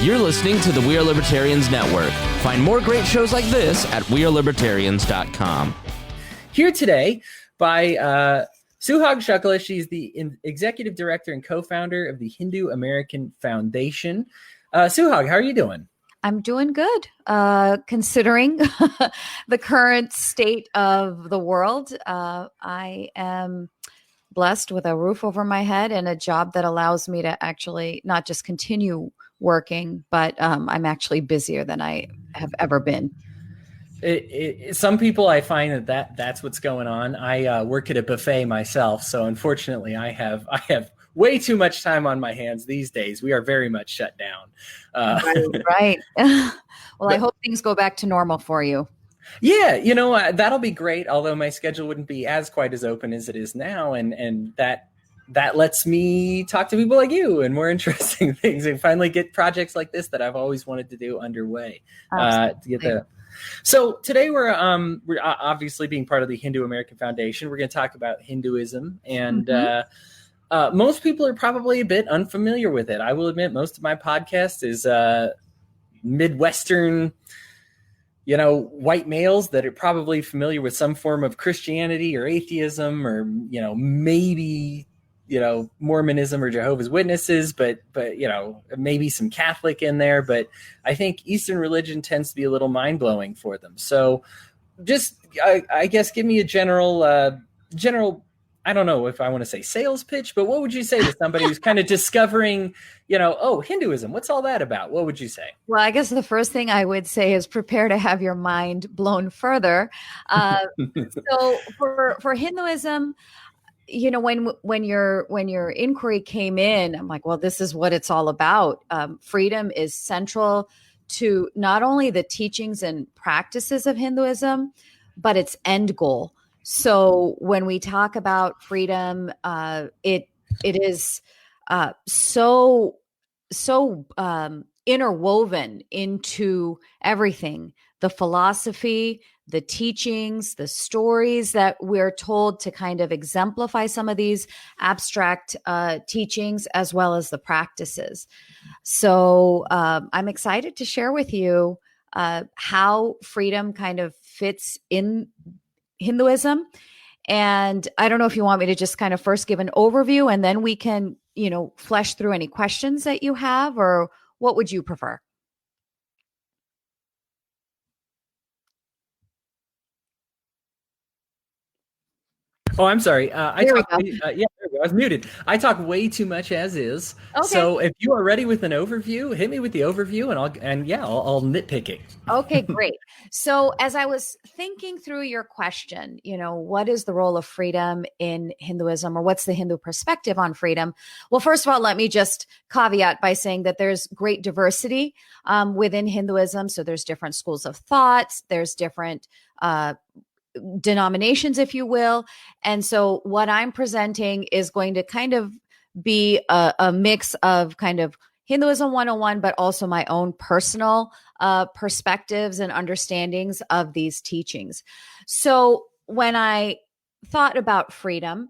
You're listening to the We Are Libertarians Network. Find more great shows like this at wearelibertarians.com. Here today by Suhag Shukla. She's the executive director and co-founder of the Hindu American Foundation. Suhag, how are you doing? I'm doing good, considering the current state of the world. I am blessed with a roof over my head and a job that allows me to actually not just continue working, but I'm actually busier than I have ever been. Some people, I find that's what's going on. I work at a buffet myself, so unfortunately, I have way too much time on my hands these days. We are very much shut down. Right. Well, I hope things go back to normal for you. Yeah, that'll be great. Although my schedule wouldn't be quite as open as it is now, and that lets me talk to people like you and more interesting things, and finally get projects like this that I've always wanted to do underway. To get the. So today we're obviously, being part of the Hindu American Foundation, we're going to talk about Hinduism, and most people are probably a bit unfamiliar with it. I will admit, most of my podcast is Midwestern, white males that are probably familiar with some form of Christianity or atheism, or maybe Mormonism or Jehovah's Witnesses, but maybe some Catholic in there. But I think Eastern religion tends to be a little mind blowing for them. So just, I guess, give me a general, I don't know if I want to say sales pitch, but what would you say to somebody who's kind of discovering, Hinduism? What's all that about? What would you say? Well, I guess the first thing I would say is prepare to have your mind blown further. So for Hinduism, when your inquiry came in, I'm like, well, this is what it's all about. Freedom is central to not only the teachings and practices of Hinduism, but its end goal. So when we talk about freedom, it is so interwoven into everything, the philosophy, the teachings, the stories that we're told to kind of exemplify some of these abstract teachings, as well as the practices. So I'm excited to share with you how freedom kind of fits in Hinduism. And I don't know if you want me to just kind of first give an overview, and then we can, flesh through any questions that you have, or what would you prefer? Oh, I'm sorry. There we go. I was muted. I talk way too much as is. Okay. So if you are ready with an overview, hit me with the overview, and I'll nitpick it. Okay, great. So as I was thinking through your question, what is the role of freedom in Hinduism, or what's the Hindu perspective on freedom? Well, first of all, let me just caveat by saying that there's great diversity within Hinduism. So there's different schools of thoughts. There's different denominations, if you will. And so what I'm presenting is going to kind of be a mix of kind of Hinduism 101, but also my own personal perspectives and understandings of these teachings. So when I thought about freedom,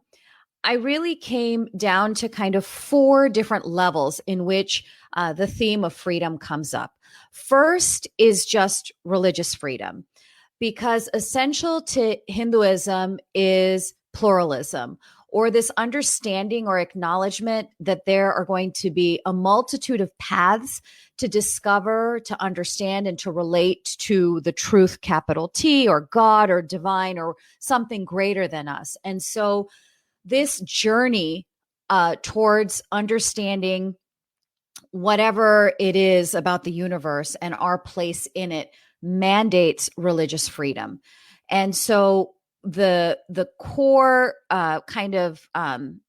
I really came down to kind of 4 different levels in which the theme of freedom comes up. First is just religious freedom, because essential to Hinduism is pluralism, or this understanding or acknowledgement that there are going to be a multitude of paths to discover, to understand, and to relate to the truth, capital T, or God, or divine, or something greater than us. And so this journey towards understanding whatever it is about the universe and our place in it mandates religious freedom. And so the core kind of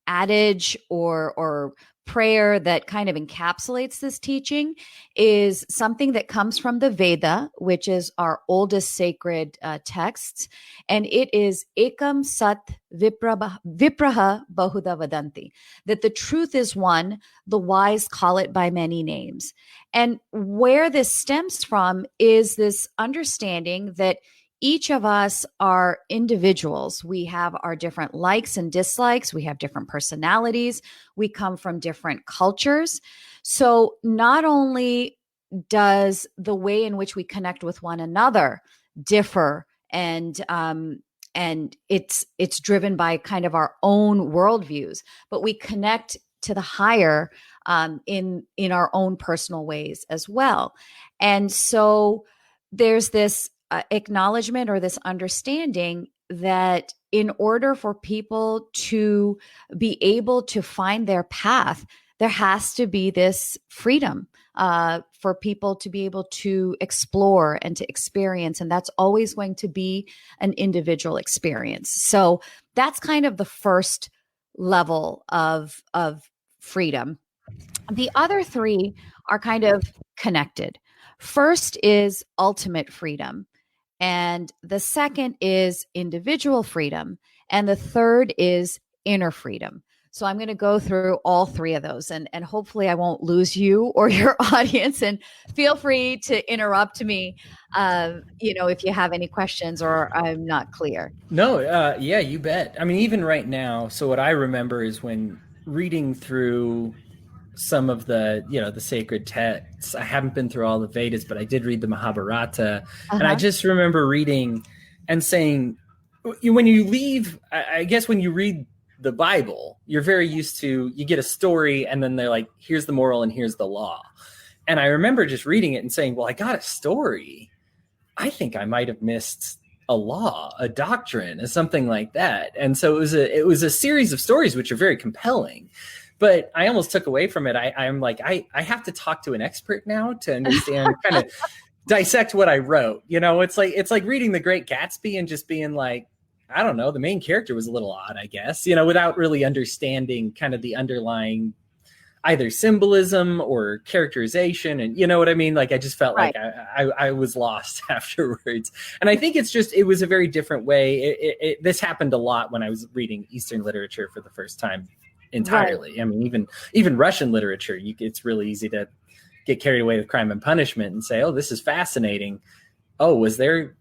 adage or prayer that kind of encapsulates this teaching is something that comes from the Veda, which is our oldest sacred texts. And it is Ekam Sat Vipraha Bahuda Vadanti, that the truth is one, the wise call it by many names. And where this stems from is this understanding that each of us are individuals. We have our different likes and dislikes. We have different personalities. We come from different cultures. So not only does the way in which we connect with one another differ, and it's driven by kind of our own worldviews, but we connect to the higher in our own personal ways as well. And so there's this acknowledgement or this understanding that in order for people to be able to find their path, there has to be this freedom for people to be able to explore and to experience. And that's always going to be an individual experience. So that's kind of the first level of freedom. The other three are kind of connected. First is ultimate freedom. And the second is individual freedom. And the third is inner freedom. So I'm going to go through all three of those, and hopefully I won't lose you or your audience, and feel free to interrupt me, if you have any questions or I'm not clear. No, yeah, you bet. I mean, even right now, so what I remember is when reading through some of the, the sacred texts, I haven't been through all the Vedas, but I did read the Mahabharata. And I just remember reading and saying, when you leave, I guess when you read the Bible, you're very used to, you get a story and then they're like, here's the moral and here's the law. And I remember just reading it and saying, well, I got a story. I think I might have missed a law, a doctrine, or something like that. And so it was a series of stories which are very compelling. But I almost took away from it. I'm like, I have to talk to an expert now to understand, kind of dissect what I wrote. It's like reading The Great Gatsby and just being like, I don't know, the main character was a little odd, I guess, without really understanding kind of the underlying either symbolism or characterization. And you know what I mean? Like, I just felt like I was lost afterwards. And I think it was a very different way. This happened a lot when I was reading Eastern literature for the first time entirely. Right. I mean, even Russian literature, it's really easy to get carried away with Crime and Punishment and say, oh, this is fascinating. Oh, was there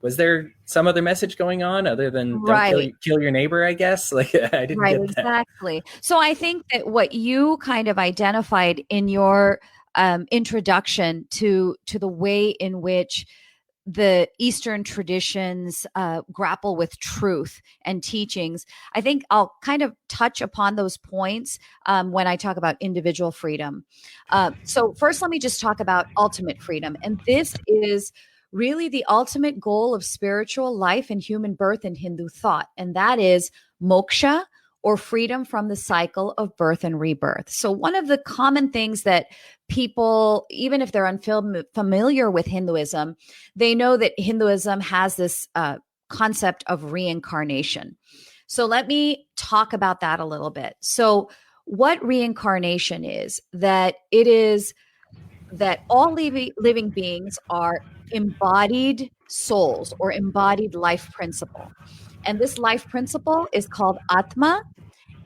some other message going on other than don't kill your neighbor, I guess? Like, I didn't get that. Exactly. So I think that what you kind of identified in your introduction to the way in which the Eastern traditions grapple with truth and teachings, I think I'll kind of touch upon those points when I talk about individual freedom. So first, let me just talk about ultimate freedom. And this is really the ultimate goal of spiritual life and human birth in Hindu thought. And that is moksha, or freedom from the cycle of birth and rebirth. So one of the common things that people, even if they're unfamiliar with Hinduism, they know that Hinduism has this concept of reincarnation. So let me talk about that a little bit. So what reincarnation is, that it is that all living beings are embodied souls or embodied life principle. And this life principle is called Atma.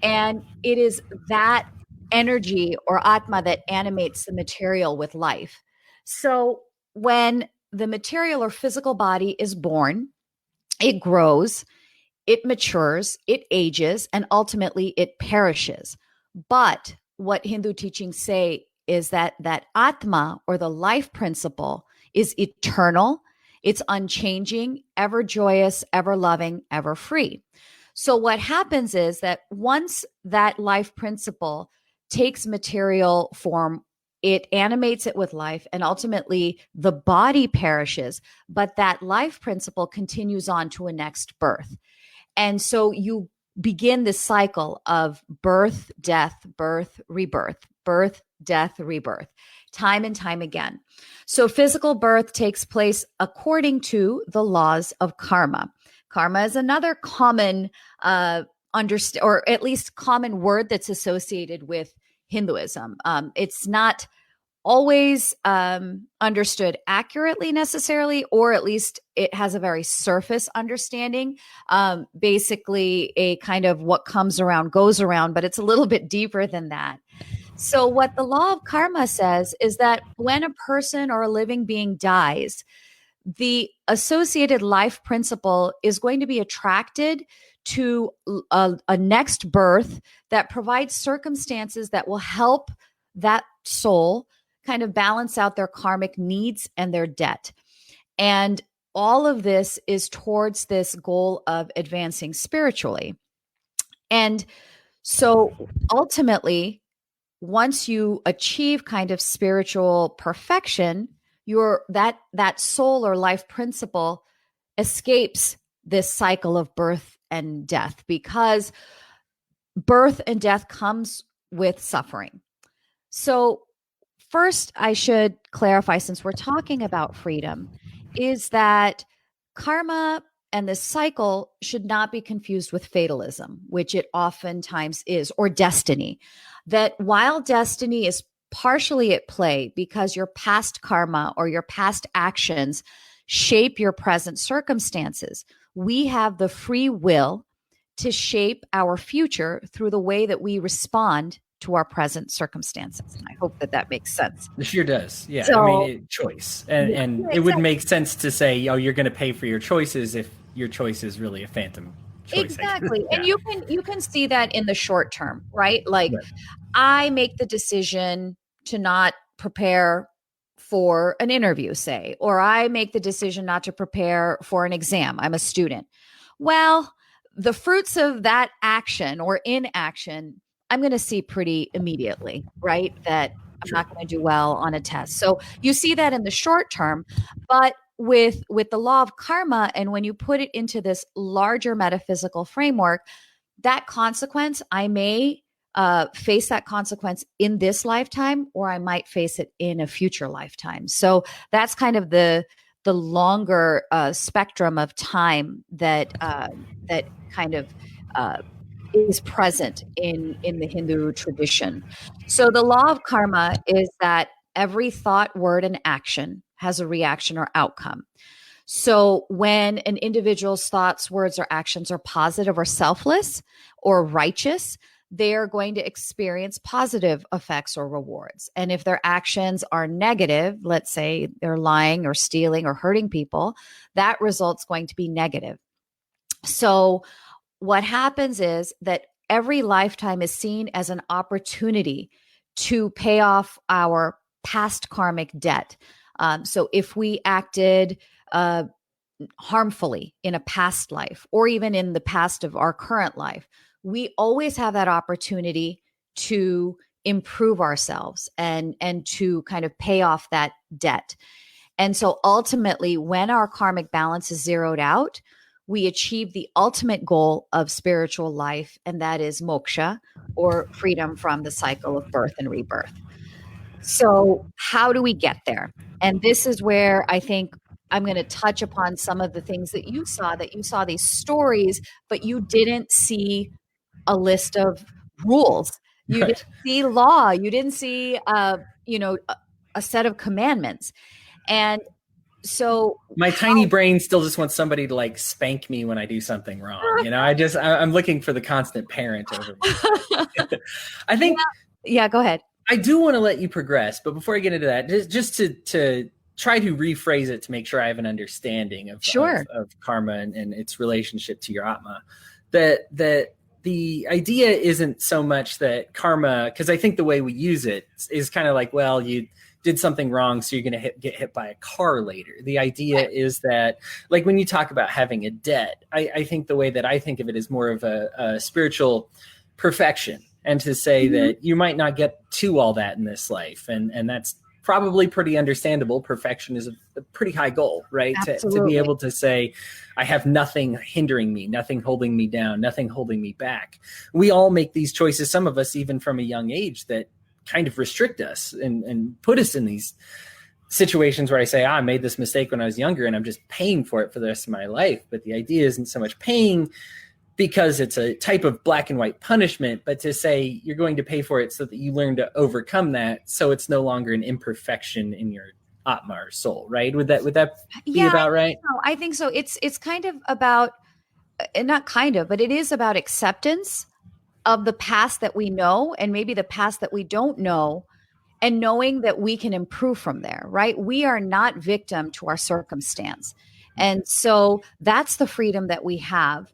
And it is that energy or Atma that animates the material with life. So when the material or physical body is born, it grows, it matures, it ages, and ultimately it perishes. But what Hindu teachings say is that Atma, or the life principle, is eternal, it's unchanging, ever joyous, ever loving, ever free. So what happens is that once that life principle takes material form, it animates it with life, and ultimately the body perishes, but that life principle continues on to a next birth. And so you begin this cycle of birth, death, rebirth, death, rebirth, time and time again. So physical birth takes place according to the laws of karma. Karma is another common or at least common word that's associated with Hinduism. It's not always understood accurately necessarily, or at least it has a very surface understanding. Basically a kind of what comes around goes around, but it's a little bit deeper than that. So what the law of karma says is that when a person or a living being dies, the associated life principle is going to be attracted to a next birth that provides circumstances that will help that soul kind of balance out their karmic needs and their debt. And all of this is towards this goal of advancing spiritually. And so ultimately, once you achieve kind of spiritual perfection, your that soul or life principle escapes this cycle of birth and death, because birth and death comes with suffering. So first, I should clarify, since we're talking about freedom, is that karma and this cycle should not be confused with fatalism, which it oftentimes is, or destiny. That while destiny is partially at play because your past karma or your past actions shape your present circumstances, we have the free will to shape our future through the way that we respond to our present circumstances. And I hope that that makes sense. It sure does. Yeah. So, I mean, choice. And, yeah, and exactly. it would make sense to say, oh, you're going to pay for your choices if your choice is really a phantom choice. Exactly. Yeah. And you can see that in the short term, right? Like, Right. I make the decision to not prepare for an interview, say, or I make the decision not to prepare for an exam. I'm a student. Well, the fruits of that action or inaction, I'm going to see pretty immediately, right? That I'm not going to do well on a test. So you see that in the short term, but with the law of karma, and when you put it into this larger metaphysical framework, that consequence, I may face that consequence in this lifetime, or I might face it in a future lifetime. So that's kind of the longer spectrum of time that that kind of is present in the Hindu tradition. So the law of karma is that every thought, word, and action has a reaction or outcome. So when an individual's thoughts, words, or actions are positive or selfless or righteous, they are going to experience positive effects or rewards. And if their actions are negative, let's say they're lying or stealing or hurting people, that result's going to be negative. So what happens is that every lifetime is seen as an opportunity to pay off our past karmic debt. So if we acted harmfully in a past life, or even in the past of our current life, we always have that opportunity to improve ourselves and to kind of pay off that debt. And so ultimately, when our karmic balance is zeroed out, we achieve the ultimate goal of spiritual life, and that is moksha, or freedom from the cycle of birth and rebirth. So how do we get there? And this is where I think I'm going to touch upon some of the things that you saw these stories, but you didn't see a list of rules. You Right. didn't see law. You didn't see, a set of commandments. And so My tiny brain still just wants somebody to like spank me when I do something wrong. You know, I'm looking for the constant parent over me. I think. Yeah, go ahead. I do want to let you progress, but before I get into that, just to try to rephrase it to make sure I have an understanding of karma and its relationship to your atma. That the idea isn't so much that karma, because I think the way we use it is kind of like, well, you did something wrong, so you're going to get hit by a car later. The idea is that, like when you talk about having a debt, I think the way that I think of it is more of a spiritual perfection, and to say that you might not get to all that in this life. And that's probably pretty understandable. Perfection is a pretty high goal, right? To be able to say, I have nothing hindering me, nothing holding me down, nothing holding me back. We all make these choices, some of us even from a young age, that kind of restrict us and put us in these situations where I say, I made this mistake when I was younger and I'm just paying for it for the rest of my life. But the idea isn't so much paying because it's a type of black and white punishment, but to say you're going to pay for it so that you learn to overcome that, so it's no longer an imperfection in your atma or soul, right? Would that be about right? I think so. It's kind of about, not kind of, but it is about acceptance of the past that we know, and maybe the past that we don't know, and knowing that we can improve from there, right? We are not victim to our circumstance. And so that's the freedom that we have,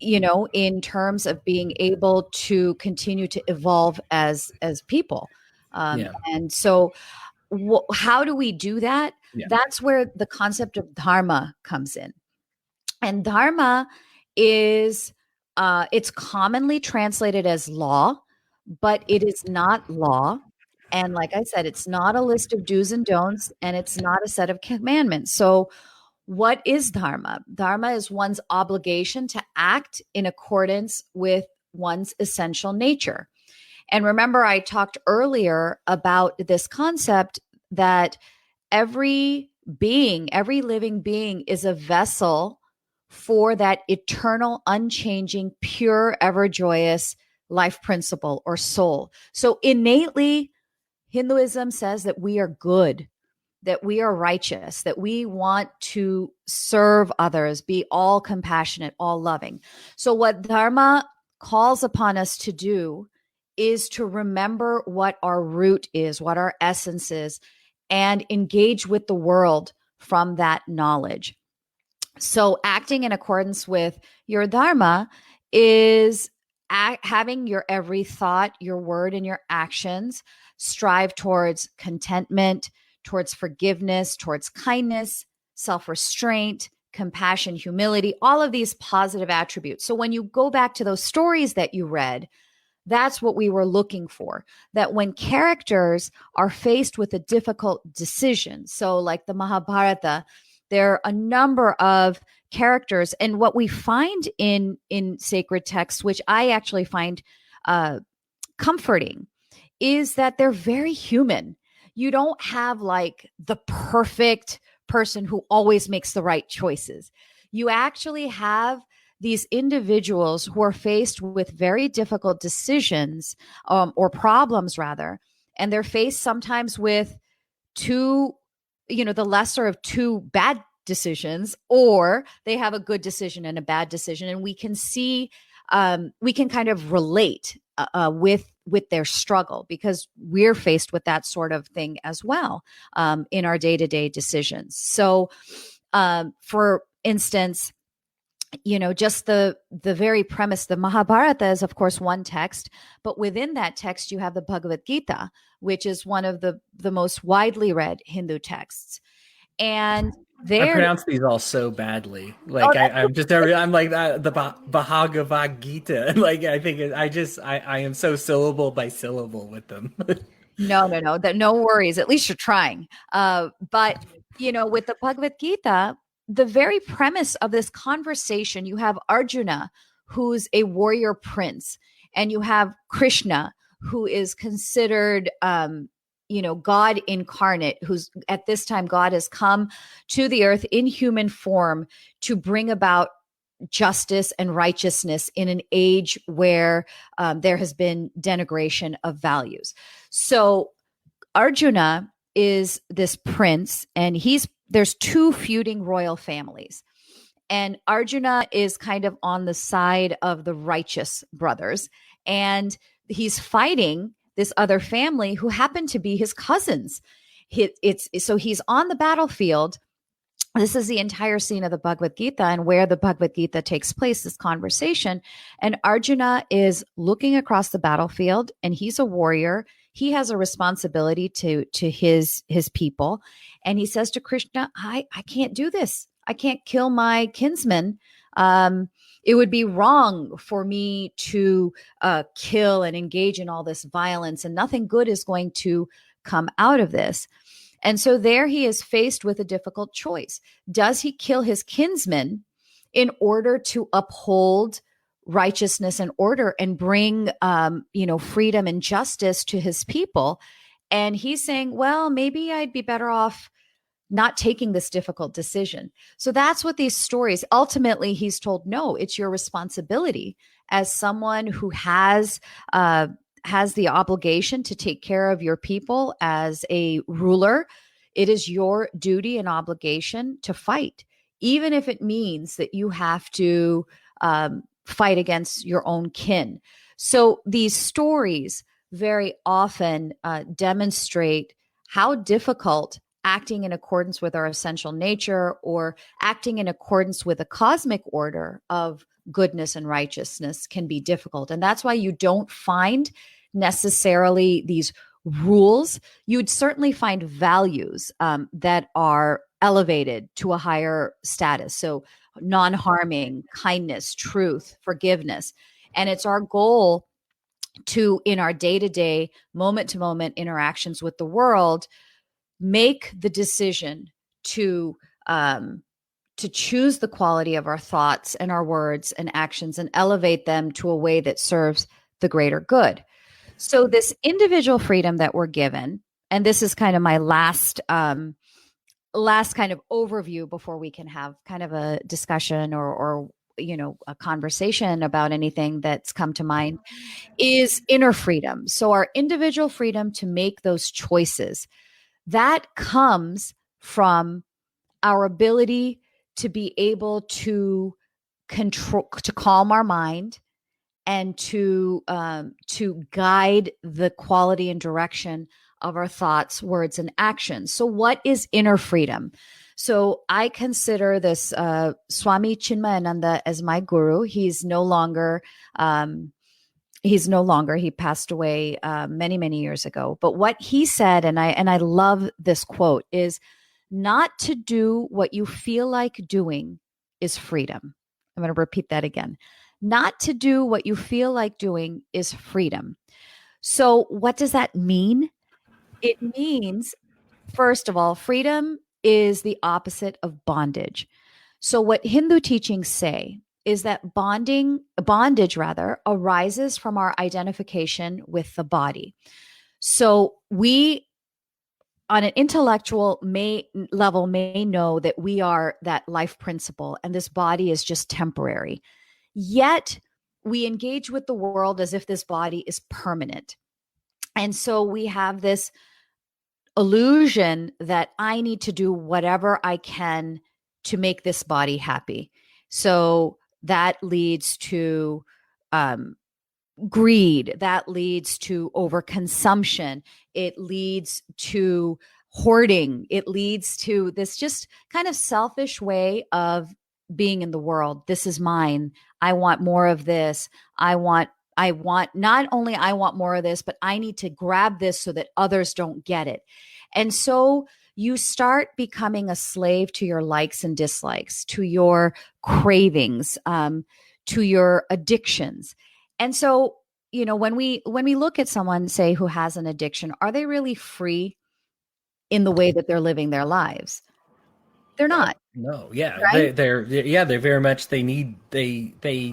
in terms of being able to continue to evolve as people. Yeah. And so how do we do that? Yeah. That's where the concept of dharma comes in. And dharma is, it's commonly translated as law, but it is not law. And like I said, it's not a list of do's and don'ts, and it's not a set of commandments. So what is dharma? Dharma is one's obligation to act in accordance with one's essential nature. And remember, I talked earlier about this concept that every being, every living being is a vessel for that eternal, unchanging, pure, ever joyous life principle or soul. So innately, Hinduism says that we are good, that we are righteous, that we want to serve others, be all compassionate, all loving. So what Dharma calls upon us to do is to remember what our root is, what our essence is, and engage with the world from that knowledge. So acting in accordance with your Dharma is having your every thought, your word, and your actions strive towards contentment, towards forgiveness, towards kindness, self-restraint, compassion, humility, all of these positive attributes. So when you go back to those stories that you read, that's what we were looking for. That when characters are faced with a difficult decision, so like the Mahabharata, there are a number of characters, and what we find in sacred texts, which I actually find comforting, is that they're very human. You don't have like the perfect person who always makes the right choices. You actually have these individuals who are faced with very difficult decisions, or problems rather, and they're faced sometimes with two, the lesser of two bad decisions, or they have a good decision and a bad decision. And we can see, we can kind of relate with their struggle, because we're faced with that sort of thing as well in our day-to-day decisions. So for instance, just the very premise, the Mahabharata is of course one text, but within that text you have the Bhagavad Gita, which is one of the most widely read Hindu texts. And I pronounce these all so badly. Like I'm like the Bhagavad Gita. Like I think I am so syllable by syllable with them. No, no worries. At least you're trying. But with the Bhagavad Gita, the very premise of this conversation, you have Arjuna, who's a warrior prince, and you have Krishna, who is considered God incarnate, who's at this time God has come to the earth in human form to bring about justice and righteousness in an age where there has been denigration of values. So Arjuna is this prince, and there's two feuding royal families. And Arjuna is kind of on the side of the righteous brothers, and he's fighting this other family who happen to be his cousins. So he's on the battlefield. This is the entire scene of the Bhagavad Gita, and where the Bhagavad Gita takes place, this conversation. And Arjuna is looking across the battlefield, and he's a warrior. He has a responsibility to his people. And he says to Krishna, I can't do this. I can't kill my kinsman. It would be wrong for me to kill and engage in all this violence, and nothing good is going to come out of this. And so there he is faced with a difficult choice. Does he kill his kinsman in order to uphold righteousness and order and bring, freedom and justice to his people? And he's saying, well, maybe I'd be better off not taking this difficult decision. So that's what these stories, ultimately he's told, no, it's your responsibility as someone who has the obligation to take care of your people as a ruler. It is your duty and obligation to fight, even if it means that you have to fight against your own kin. So these stories very often demonstrate how difficult acting in accordance with our essential nature, or acting in accordance with a cosmic order of goodness and righteousness, can be difficult. And that's why you don't find necessarily these rules. You'd certainly find values that are elevated to a higher status. So non-harming, kindness, truth, forgiveness. And it's our goal to, in our day-to-day, moment-to-moment interactions with the world, make the decision to choose the quality of our thoughts and our words and actions and elevate them to a way that serves the greater good. So this individual freedom that we're given, and this is kind of my last kind of overview before we can have kind of a discussion or a conversation about anything that's come to mind, is inner freedom. So our individual freedom to make those choices, that comes from our ability to be able to control, to calm our mind, and to guide the quality and direction of our thoughts, words, and actions. So what is inner freedom? So I consider this Swami Chinmayananda as my guru. He's no longer, he passed away many, many years ago. But what he said, and I love this quote, is not to do what you feel like doing is freedom. I'm going to repeat that again. Not to do what you feel like doing is freedom. So what does that mean? It means, first of all, freedom is the opposite of bondage. So what Hindu teachings say is that bondage arises from our identification with the body. So we, on an intellectual level, may know that we are that life principle and this body is just temporary. Yet we engage with the world as if this body is permanent. And so we have this illusion that I need to do whatever I can to make this body happy. So that leads to greed, that leads to overconsumption, it leads to hoarding, it leads to this just kind of selfish way of being in the world. This is mine. I want more of this. I want not only I want more of this, but I need to grab this so that others don't get it. And so you start becoming a slave to your likes and dislikes, to your cravings, to your addictions. And so, when we look at someone, say, who has an addiction, are they really free in the way that they're living their lives? They're not. No, yeah, right? they're very much, they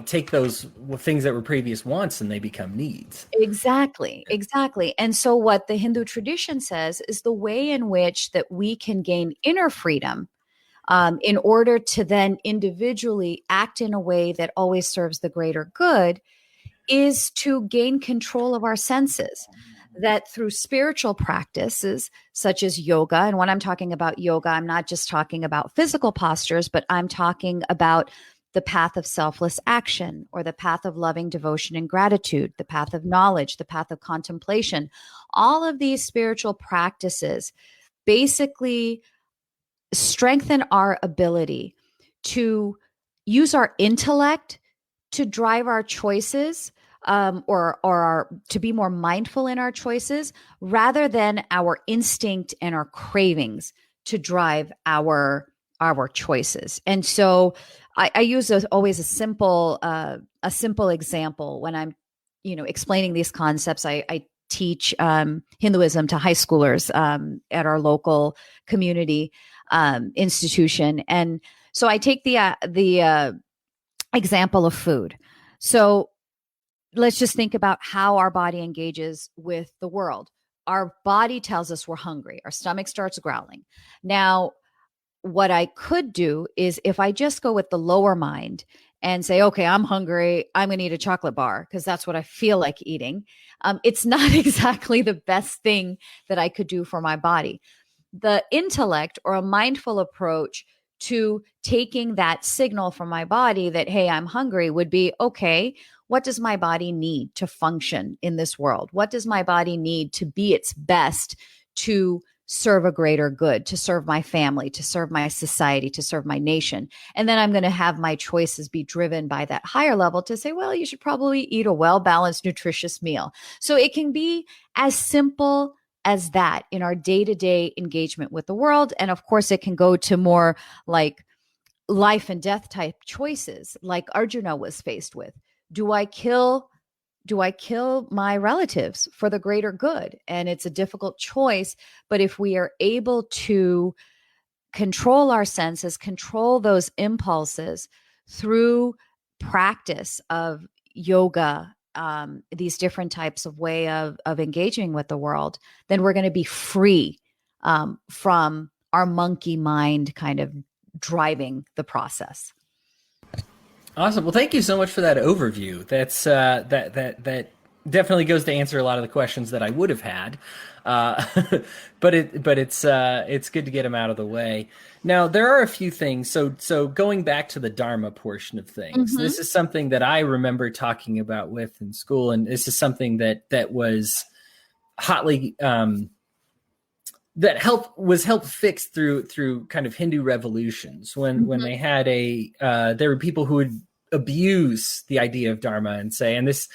take those things that were previous wants and they become needs. Exactly. And so what the Hindu tradition says is the way in which that we can gain inner freedom in order to then individually act in a way that always serves the greater good is to gain control of our senses. That through spiritual practices such as yoga, and when I'm talking about yoga, I'm not just talking about physical postures, but I'm talking about the path of selfless action, or the path of loving devotion and gratitude, the path of knowledge, the path of contemplation. All of these spiritual practices basically strengthen our ability to use our intellect to drive our choices, or to be more mindful in our choices, rather than our instinct and our cravings to drive our choices. And so I use always a simple example when I'm explaining these concepts. I teach Hinduism to high schoolers at our local community institution, and so I take the example of food. So let's just think about how our body engages with the world. Our body tells us we're hungry. Our stomach starts growling. Now, what I could do is, if I just go with the lower mind and say, okay, I'm hungry, I'm going to eat a chocolate bar because that's what I feel like eating. It's not exactly the best thing that I could do for my body. The intellect, or a mindful approach to taking that signal from my body that, hey, I'm hungry, would be, okay, what does my body need to function in this world? What does my body need to be its best to serve a greater good, to serve my family, to serve my society, to serve my nation? And then I'm going to have my choices be driven by that higher level to say, well, you should probably eat a well-balanced, nutritious meal. So it can be as simple as that in our day-to-day engagement with the world. And of course, it can go to more like life and death type choices, like Arjuna was faced with. Do I kill my relatives for the greater good? And it's a difficult choice. But if we are able to control our senses, control those impulses through practice of yoga, these different types of way of engaging with the world, then we're going to be free from our monkey mind kind of driving the process. Awesome. Well, thank you so much for that overview. That's that definitely goes to answer a lot of the questions that I would have had, but it's good to get them out of the way. Now, there are a few things. So going back to the Dharma portion of things, this is something that I remember talking about with in school, and this is something that was hotly that was helped fix through kind of Hindu revolutions when they had there were people who would abuse the idea of Dharma and say, and this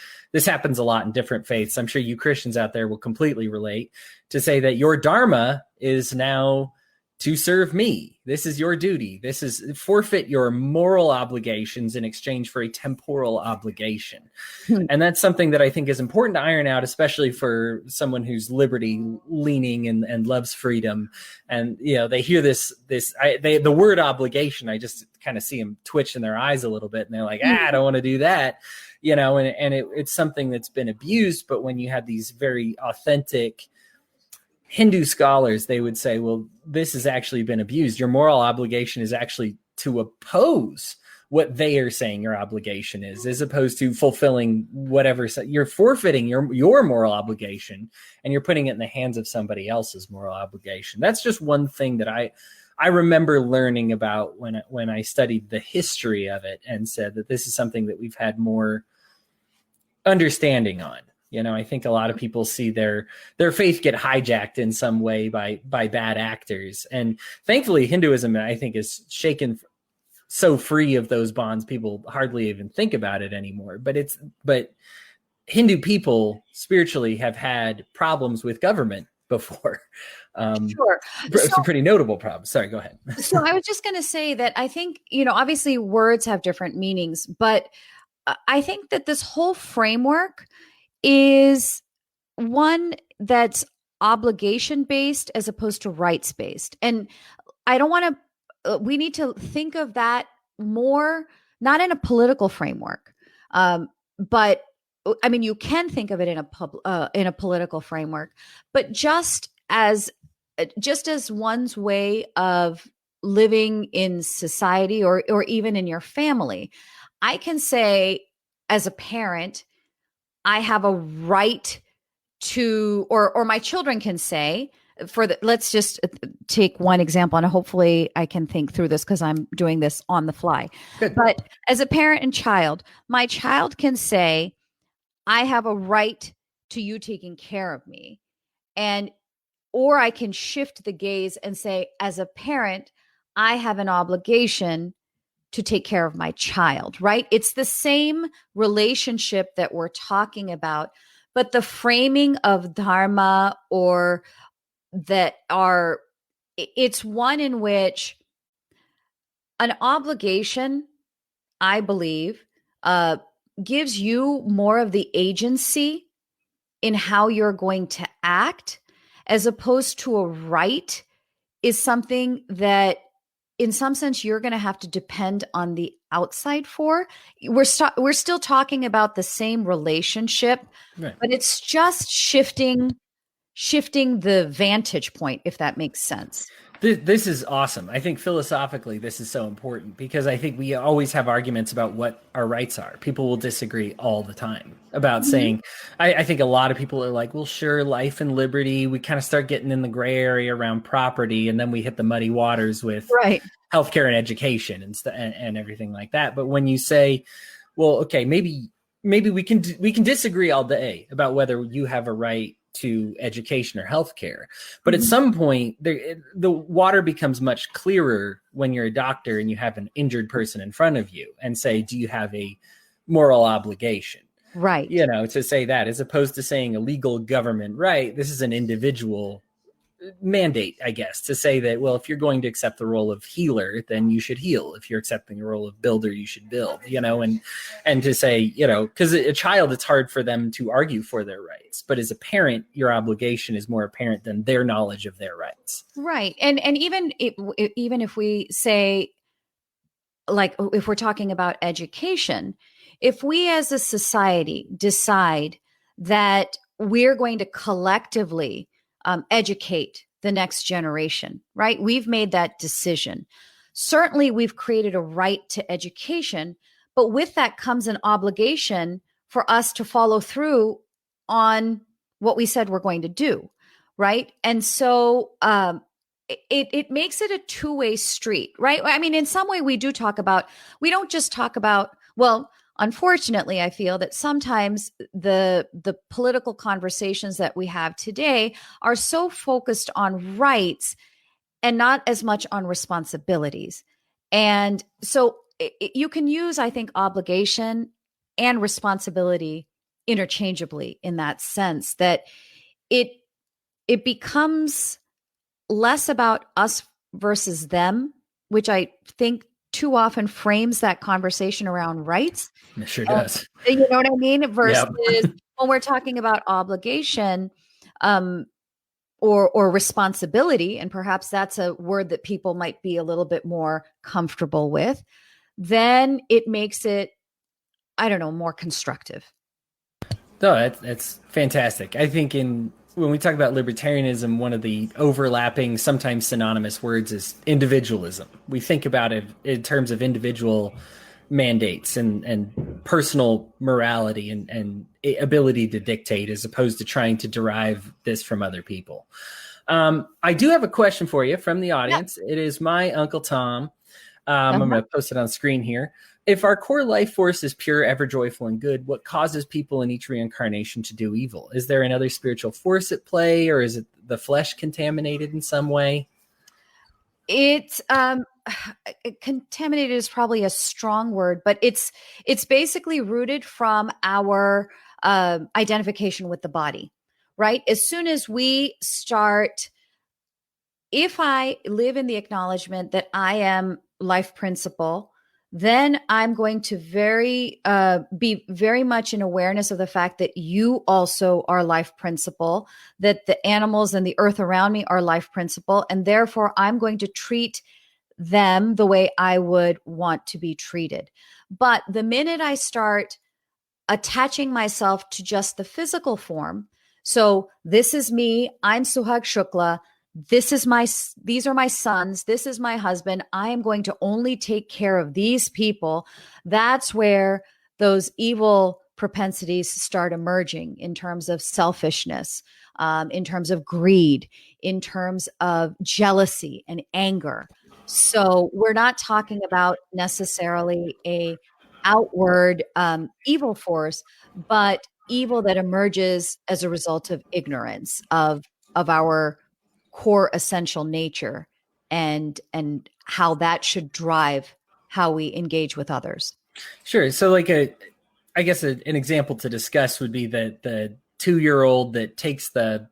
happens a lot in different faiths. I'm sure you Christians out there will completely relate, to say that your Dharma is now to serve me. This is your duty. This is forfeit your moral obligations in exchange for a temporal obligation. And that's something that I think is important to iron out, especially for someone who's liberty leaning and loves freedom. And, they hear the word obligation, I just kind of see them twitch in their eyes a little bit, and they're like, I don't want to do that. It's something that's been abused. But when you have these very authentic Hindu scholars, they would say, well, this has actually been abused. Your moral obligation is actually to oppose what they are saying your obligation is, as opposed to fulfilling whatever. You're forfeiting your moral obligation, and you're putting it in the hands of somebody else's moral obligation. That's just one thing that I remember learning about when I studied the history of it, and said that this is something that we've had more understanding on. I think a lot of people see their faith get hijacked in some way by bad actors. And thankfully, Hinduism, I think, is shaken so free of those bonds, people hardly even think about it anymore. But Hindu people spiritually have had problems with government before. Sure. Some pretty notable problems. Sorry, go ahead. So I was just going to say that I think, obviously words have different meanings, but I think that this whole framework is one that's obligation based as opposed to rights based. And I don't want to, we need to think of that more, not in a political framework, but I mean, you can think of it in a political framework, but just as one's way of living in society or even in your family. I can say as a parent, I have a right to, or my children can say, let's just take one example, and hopefully I can think through this because I'm doing this on the fly. Good. But as a parent and child, my child can say, I have a right to you taking care of me. Or I can shift the gaze and say, as a parent, I have an obligation to take care of my child, right? It's the same relationship that we're talking about, but the framing of dharma it's one in which an obligation, I believe, gives you more of the agency in how you're going to act, as opposed to a right is something that in some sense, you're going to have to depend on the outside for. We're still talking about the same relationship, right, but it's just shifting the vantage point, if that makes sense. This is awesome. I think philosophically, this is so important because I think we always have arguments about what our rights are. People will disagree all the time about saying, I think a lot of people are like, well, sure, life and liberty. We kind of start getting in the gray area around property, and then we hit the muddy waters with healthcare and education and everything like that. But when you say, well, okay, maybe we can disagree all day about whether you have a right to education or healthcare, but at some point the water becomes much clearer when you're a doctor and you have an injured person in front of you and say, do you have a moral obligation? Right. To say that, as opposed to saying a legal government right. This is an individual mandate, I guess, to say that, well, if you're going to accept the role of healer, then you should heal. If you're accepting the role of builder, you should build, and to say, because a child, it's hard for them to argue for their rights. But as a parent, your obligation is more apparent than their knowledge of their rights. Right. And even if we say, like, if we're talking about education, if we as a society decide that we're going to collectively educate the next generation, right? We've made that decision. Certainly, we've created a right to education, but with that comes an obligation for us to follow through on what we said we're going to do, right? And so it makes it a two-way street, right? I mean, in some way, we don't just talk about, well, unfortunately, I feel that sometimes the political conversations that we have today are so focused on rights and not as much on responsibilities. And so you can use, I think, obligation and responsibility interchangeably in that sense, that it becomes less about us versus them, which I think too often frames that conversation around rights. It sure does. You know what I mean? Versus Yep. when we're talking about obligation or responsibility, and perhaps that's a word that people might be a little bit more comfortable with, then it makes it, I don't know, more constructive. No, that's fantastic. I think when we talk about libertarianism, one of the overlapping, sometimes synonymous words is individualism. We think about it in terms of individual mandates and personal morality and ability to dictate, as opposed to trying to derive this from other people. I do have a question for you from the audience. Yeah. It is my Uncle Tom. I'm going to post it on screen here. If our core life force is pure, ever joyful, and good, what causes people in each reincarnation to do evil? Is there another spiritual force at play, or is it the flesh contaminated in some way? It's contaminated is probably a strong word, but it's basically rooted from our identification with the body, right? As soon as we start, if I live in the acknowledgement that I am life principle, then I'm going to be very much in awareness of the fact that you also are life principle, that the animals and the earth around me are life principle, and therefore I'm going to treat them the way I would want to be treated. But the minute I start attaching myself to just the physical form, so this is me, I'm Suhag Shukla, these are my sons, this is my husband, I am going to only take care of these people, that's where those evil propensities start emerging in terms of selfishness, in terms of greed, in terms of jealousy and anger. So we're not talking about necessarily a outward evil force, but evil that emerges as a result of ignorance of our core essential nature and how that should drive how we engage with others. Sure. So an example to discuss would be the 2-year-old that takes the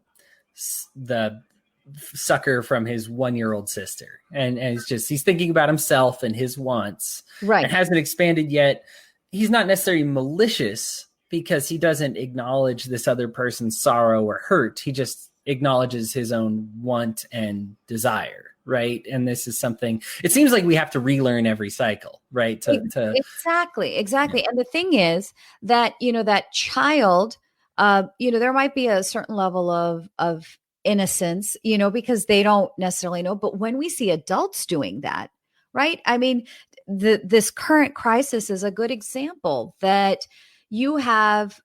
sucker from his 1-year-old sister. And he's thinking about himself and his wants. Right. And hasn't expanded yet. He's not necessarily malicious because he doesn't acknowledge this other person's sorrow or hurt. He just acknowledges his own want and desire, right? And this is something, it seems like we have to relearn every cycle, right? Exactly. Yeah. And the thing is that, that child, there might be a certain level of innocence, because they don't necessarily know. But when we see adults doing that, right? I mean, this current crisis is a good example that you have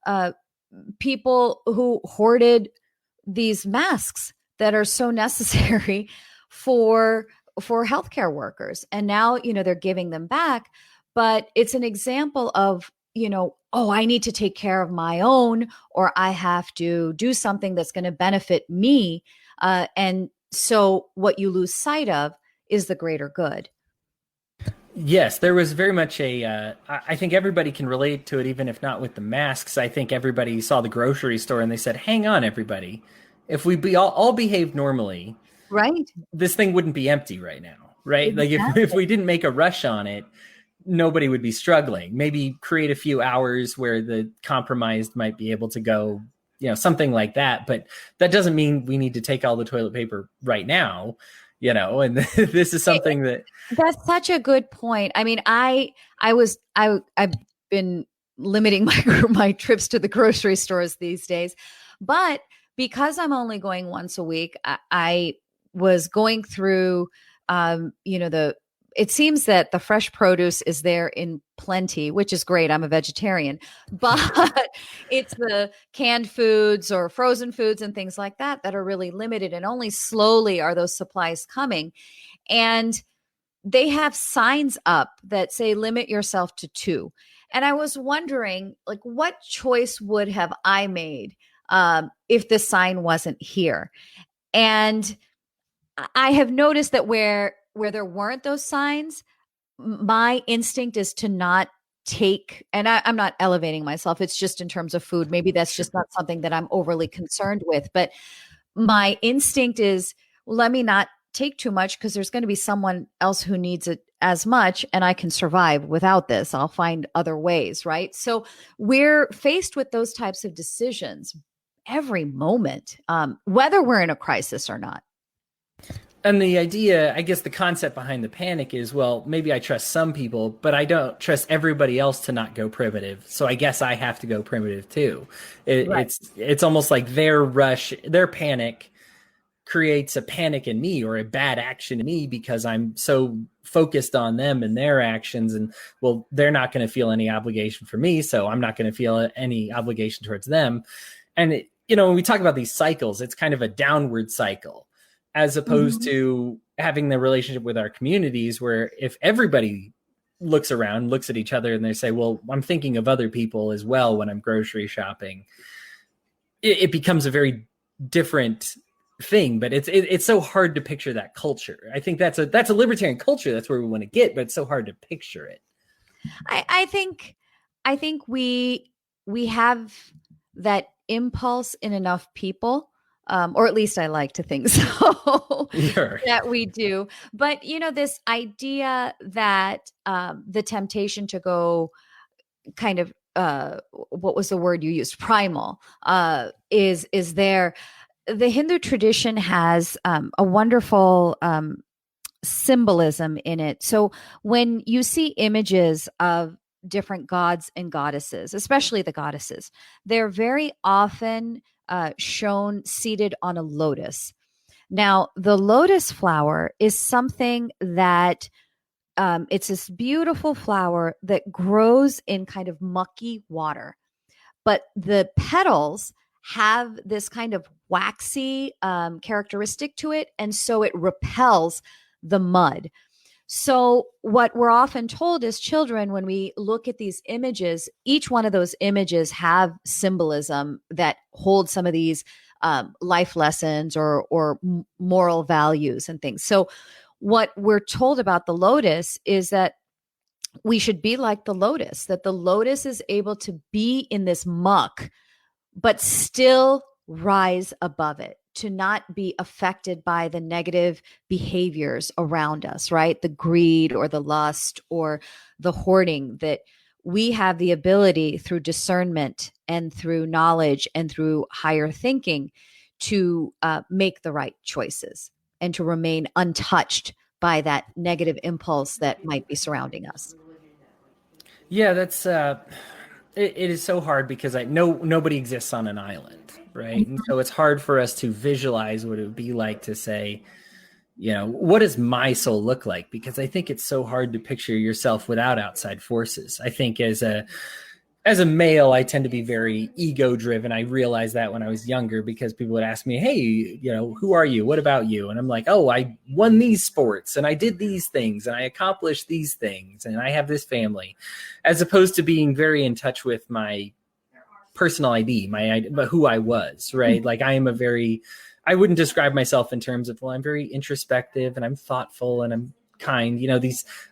people who hoarded these masks that are so necessary for healthcare workers. And now, they're giving them back, but it's an example of, I need to take care of my own, or I have to do something that's going to benefit me. And so what you lose sight of is the greater good. Yes, there was very much I think everybody can relate to it, even if not with the masks. I think everybody saw the grocery store and they said, hang on, everybody. If we all behaved normally, Right. this thing wouldn't be empty right now, right? Like if Exactly. we didn't make a rush on it, nobody would be struggling. Maybe create a few hours where the compromised might be able to go, something like that. But that doesn't mean we need to take all the toilet paper right now, and this is something that That's such a good point. I mean, I've been limiting my trips to the grocery stores these days, but because I'm only going once a week, I was going through, the. It seems that the fresh produce is there in plenty, which is great. I'm a vegetarian, but it's the canned foods or frozen foods and things like that are really limited, and only slowly are those supplies coming. And they have signs up that say limit yourself to two. And I was wondering, like, what choice would have I made if the sign wasn't here? And I have noticed that where there weren't those signs, my instinct is to not take, and I'm not elevating myself. It's just in terms of food. Maybe that's just not something that I'm overly concerned with. But my instinct is, let me not take too much because there's going to be someone else who needs it as much, and I can survive without this. I'll find other ways, right? So we're faced with those types of decisions every moment, whether we're in a crisis or not. And the idea, I guess the concept behind the panic is, well, maybe I trust some people, but I don't trust everybody else to not go primitive. So I guess I have to go primitive too. Right. It's almost like their rush, their panic creates a panic in me or a bad action in me because I'm so focused on them and their actions. And well, they're not going to feel any obligation for me, so I'm not going to feel any obligation towards them. And when we talk about these cycles, it's kind of a downward cycle, as opposed to having the relationship with our communities where if everybody looks around, looks at each other and they say, well, I'm thinking of other people as well when I'm grocery shopping, it becomes a very different thing. But it's so hard to picture that culture. I think that's a libertarian culture. That's where we want to get, but it's so hard to picture it. I think we have that impulse in enough people, or at least I like to think so, Sure. that we do. But this idea that the temptation to go kind of what was the word you used, primal, is there. The Hindu tradition has a wonderful symbolism in it. So when you see images of different gods and goddesses, especially the goddesses, they're very often shown seated on a lotus. Now, the lotus flower is something that it's this beautiful flower that grows in kind of mucky water, but the petals have this kind of waxy characteristic to it, and so it repels the mud. So what we're often told as children when we look at these images, each one of those images have symbolism that holds some of these life lessons or moral values and things. So what we're told about the lotus is that we should be like the lotus, that the lotus is able to be in this muck, but still rise above it, to not be affected by the negative behaviors around us, right? The greed or the lust or the hoarding, that we have the ability through discernment and through knowledge and through higher thinking to make the right choices and to remain untouched by that negative impulse that might be surrounding us. Yeah, that's it is so hard because nobody exists on an island, right? And so it's hard for us to visualize what it would be like to say, what does my soul look like? Because I think it's so hard to picture yourself without outside forces. I think as a male, I tend to be very ego driven. I realized that when I was younger because people would ask me, hey, who are you? What about you? And I'm like, oh, I won these sports and I did these things and I accomplished these things and I have this family, as opposed to being very in touch with my personal ID, but who I was, right? Like I wouldn't describe myself in terms of, well, I'm very introspective and I'm thoughtful and kind,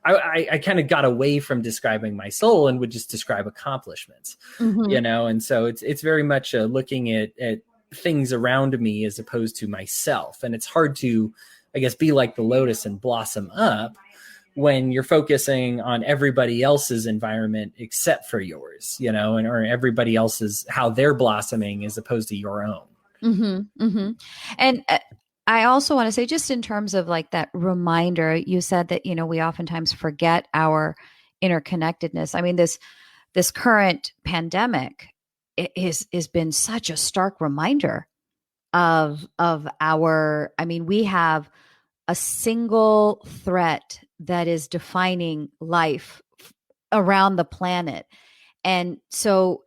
I kind of got away from describing my soul and would just describe accomplishments, and so it's very much looking at things around me as opposed to myself. And it's hard to, I guess, be like the lotus and blossom up when you're focusing on everybody else's environment except for yours, or everybody else's, how they're blossoming as opposed to your own. And I also want to say, just in terms of like that reminder, you said that, we oftentimes forget our interconnectedness. I mean, this current pandemic has been such a stark reminder of our, I mean, we have a single threat that is defining life around the planet. And so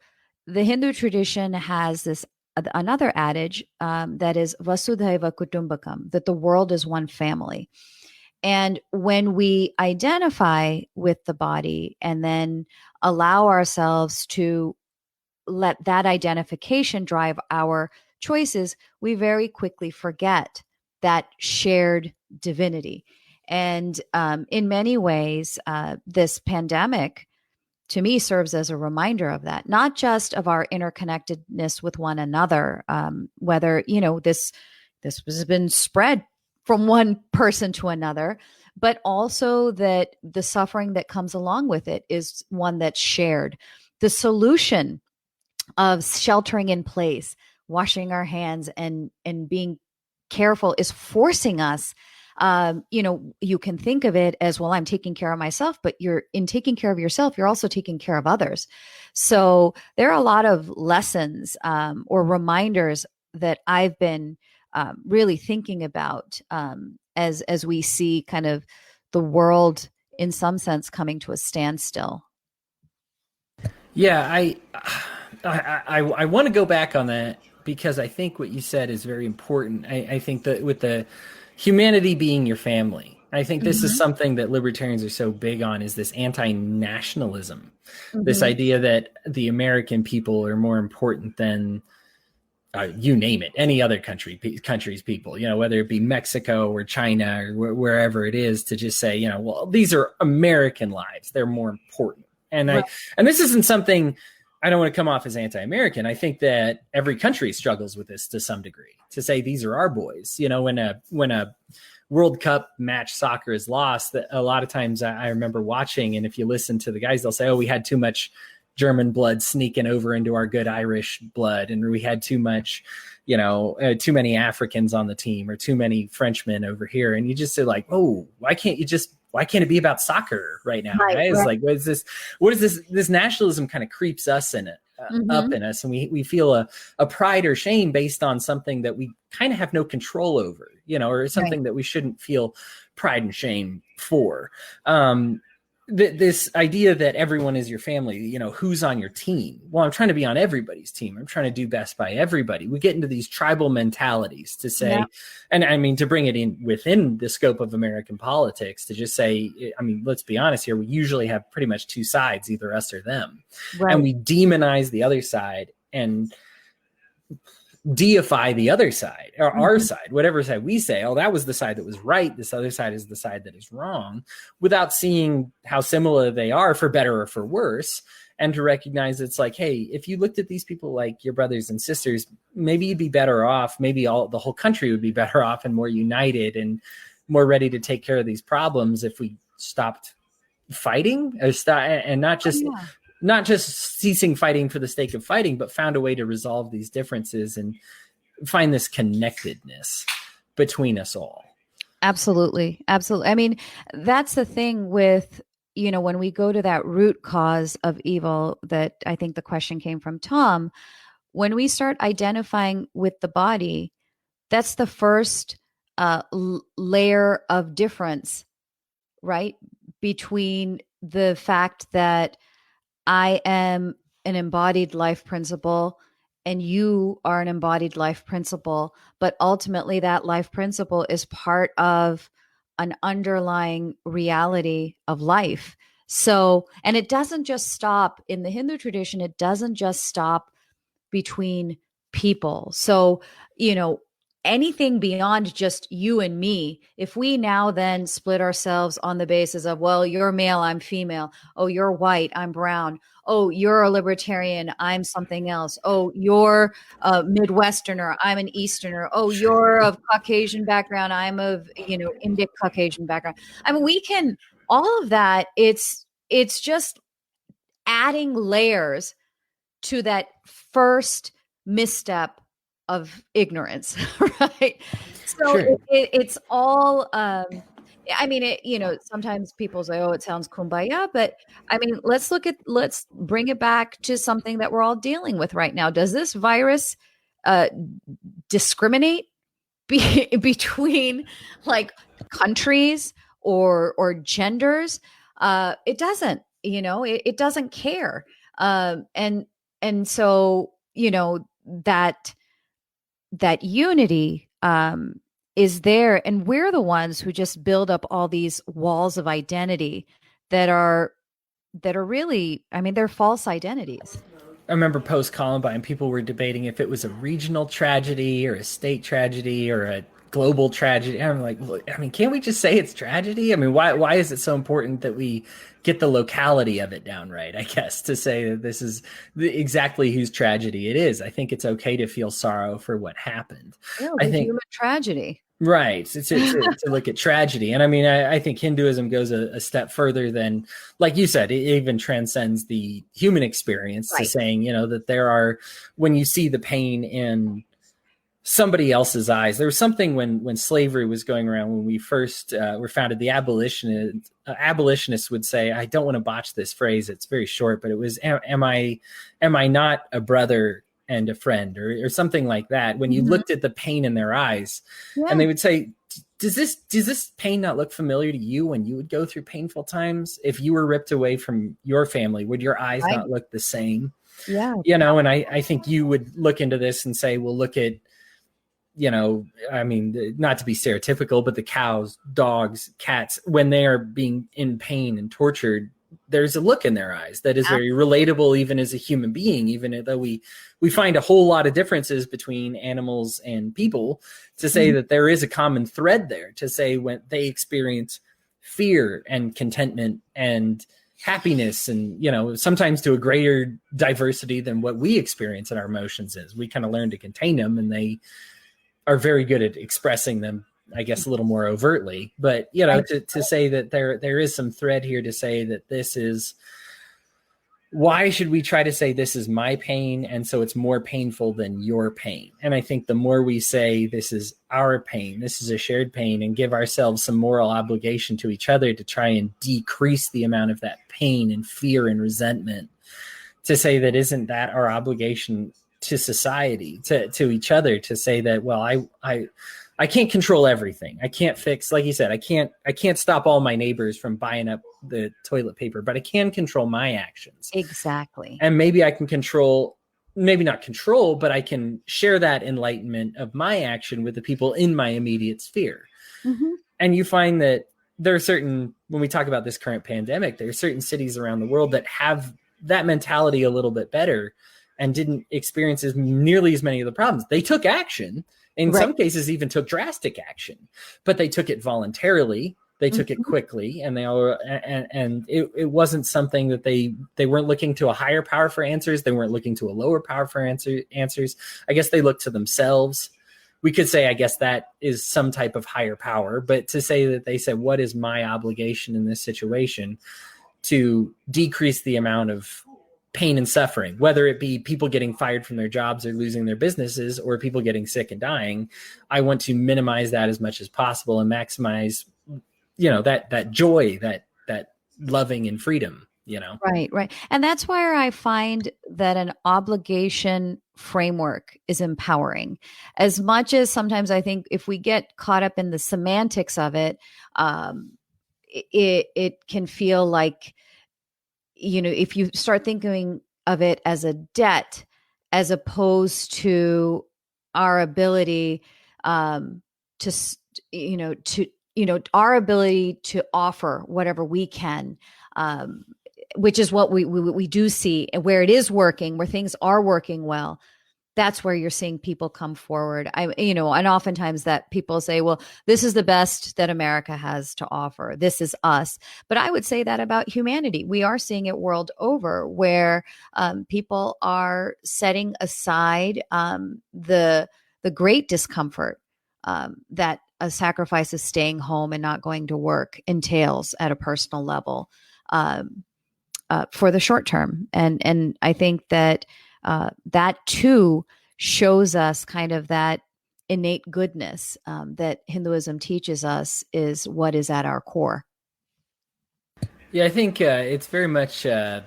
the Hindu tradition has this another adage that is Vasudhaiva Kutumbakam, that the world is one family. And when we identify with the body and then allow ourselves to let that identification drive our choices, we very quickly forget that shared divinity. And in many ways, this pandemic, to me, serves as a reminder of that, not just of our interconnectedness with one another, whether, this has been spread from one person to another, but also that the suffering that comes along with it is one that's shared. The solution of sheltering in place, washing our hands, and being careful is forcing us. You can think of it as, well, I'm taking care of myself, but you're in taking care of yourself, you're also taking care of others. So there are a lot of lessons or reminders that I've been really thinking about as we see kind of the world in some sense coming to a standstill. Yeah, I want to go back on that because I think what you said is very important. I think that with the humanity being your family, I think this is something that libertarians are so big on, is this anti-nationalism, this idea that the American people are more important than you name it, any other country's people, whether it be Mexico or China or wherever it is, to just say, well, these are American lives, they're more important. And right. And this isn't something, I don't want to come off as anti-American. I think that every country struggles with this to some degree, to say these are our boys. When a World Cup match soccer is lost, that a lot of times I remember watching, and if you listen to the guys, they'll say, oh, we had too much German blood sneaking over into our good Irish blood, and we had too much, too many Africans on the team, or too many Frenchmen over here. And you just say like, oh, why can't it be about soccer right now? Right? It's like, what is this? This nationalism kind of creeps us in it, up in us. And we feel a pride or shame based on something that we kind of have no control over, or something that we shouldn't feel pride and shame for. This idea that everyone is your family, who's on your team? Well, I'm trying to be on everybody's team. I'm trying to do best by everybody. We get into these tribal mentalities to say, and I mean, to bring it in within the scope of American politics, to just say, I mean, let's be honest here. We usually have pretty much two sides, either us or them. Right. And we demonize the other side and deify the other side, or our side, whatever side we say, oh, that was the side that was right, this other side is the side that is wrong, without seeing how similar they are, for better or for worse, and to recognize it's like, hey, if you looked at these people like your brothers and sisters, maybe you'd be better off, maybe the whole country would be better off and more united and more ready to take care of these problems if we stopped fighting, and not just ceasing fighting for the sake of fighting, but found a way to resolve these differences and find this connectedness between us all. Absolutely. Absolutely. I mean, that's the thing with, when we go to that root cause of evil, that I think the question came from Tom, when we start identifying with the body, that's the first layer of difference, right? Between the fact that I am an embodied life principle and you are an embodied life principle, but ultimately that life principle is part of an underlying reality of life. So, and it doesn't just stop in the Hindu tradition. It doesn't just stop between people. So, anything beyond just you and me, if we now then split ourselves on the basis of, well, you're male, I'm female. Oh, you're white, I'm brown. Oh, you're a libertarian, I'm something else. Oh, you're a Midwesterner, I'm an Easterner. Oh, you're of Caucasian background, I'm of, Indic Caucasian background. I mean, we can, all of that, it's just adding layers to that first misstep of ignorance, right? So Sure. it's all, I mean, sometimes people say, oh, it sounds kumbaya, but I mean, let's bring it back to something that we're all dealing with right now. Does this virus discriminate between like countries or genders? It doesn't, it doesn't care. And so, that unity is there, and we're the ones who just build up all these walls of identity that are really, I mean, they're false identities. I remember post Columbine, people were debating if it was a regional tragedy or a state tragedy or a global tragedy. And I'm like, look, I mean, can't we just say it's tragedy? I mean, why is it so important that we get the locality of it down right? I guess to say that this is exactly whose tragedy it is. I think it's okay to feel sorrow for what happened. Yeah, I think human tragedy. Right. To look at tragedy. And I mean, I think Hinduism goes a step further than, like you said, it even transcends the human experience to saying, that there are, when you see the pain in somebody else's eyes, there was something when slavery was going around, when we first were founded, the abolitionists would say, I don't want to botch this phrase, it's very short, but it was, am I not a brother and a friend, or something like that, when you looked at the pain in their eyes. And they would say, does this pain not look familiar to you when you would go through painful times? If you were ripped away from your family, would your eyes not look the same? Yeah. And I think you would look into this and say, well, look at, I mean, not to be stereotypical, but the cows, dogs, cats, when they are being in pain and tortured, there's a look in their eyes that is very relatable, even as a human being, even though we find a whole lot of differences between animals and people, to say that there is a common thread there, to say when they experience fear and contentment and happiness, and, sometimes to a greater diversity than what we experience in our emotions is. We kind of learn to contain them, and they are very good at expressing them, I guess, a little more overtly. But, to say that there is some thread here, to say that this is, why should we try to say this is my pain, and so it's more painful than your pain? And I think the more we say this is our pain, this is a shared pain, and give ourselves some moral obligation to each other to try and decrease the amount of that pain and fear and resentment, to say that isn't that our obligation to society, to each other, to say that, well, I can't control everything. I can't fix, like you said, I can't stop all my neighbors from buying up the toilet paper, but I can control my actions. Exactly. And maybe I can maybe not control, but I can share that enlightenment of my action with the people in my immediate sphere. Mm-hmm. And you find that there are when we talk about this current pandemic, there are certain cities around the world that have that mentality a little bit better and didn't experience nearly as many of the problems. They took action. In some cases, even took drastic action, but they took it voluntarily. They took it quickly, and it wasn't something that they weren't looking to a higher power for answers. They weren't looking to a lower power for answers. I guess they looked to themselves. We could say, I guess that is some type of higher power, but to say that they said, what is my obligation in this situation to decrease the amount of pain and suffering, whether it be people getting fired from their jobs or losing their businesses, or people getting sick and dying. I want to minimize that as much as possible and maximize, that joy, that loving and freedom, Right. And that's where I find that an obligation framework is empowering. As much as sometimes I think if we get caught up in the semantics of it, it can feel like, if you start thinking of it as a debt, as opposed to our ability our ability to offer whatever we can, which is what we do see, and where it is working, where things are working well. that's where you're seeing people come forward. And oftentimes that people say, well, this is the best that America has to offer. This is us. But I would say that about humanity. We are seeing it world over where people are setting aside the great discomfort that a sacrifice of staying home and not going to work entails at a personal level for the short term. And I think that that too shows us kind of that innate goodness that Hinduism teaches us is what is at our core. Yeah, I think it's very much a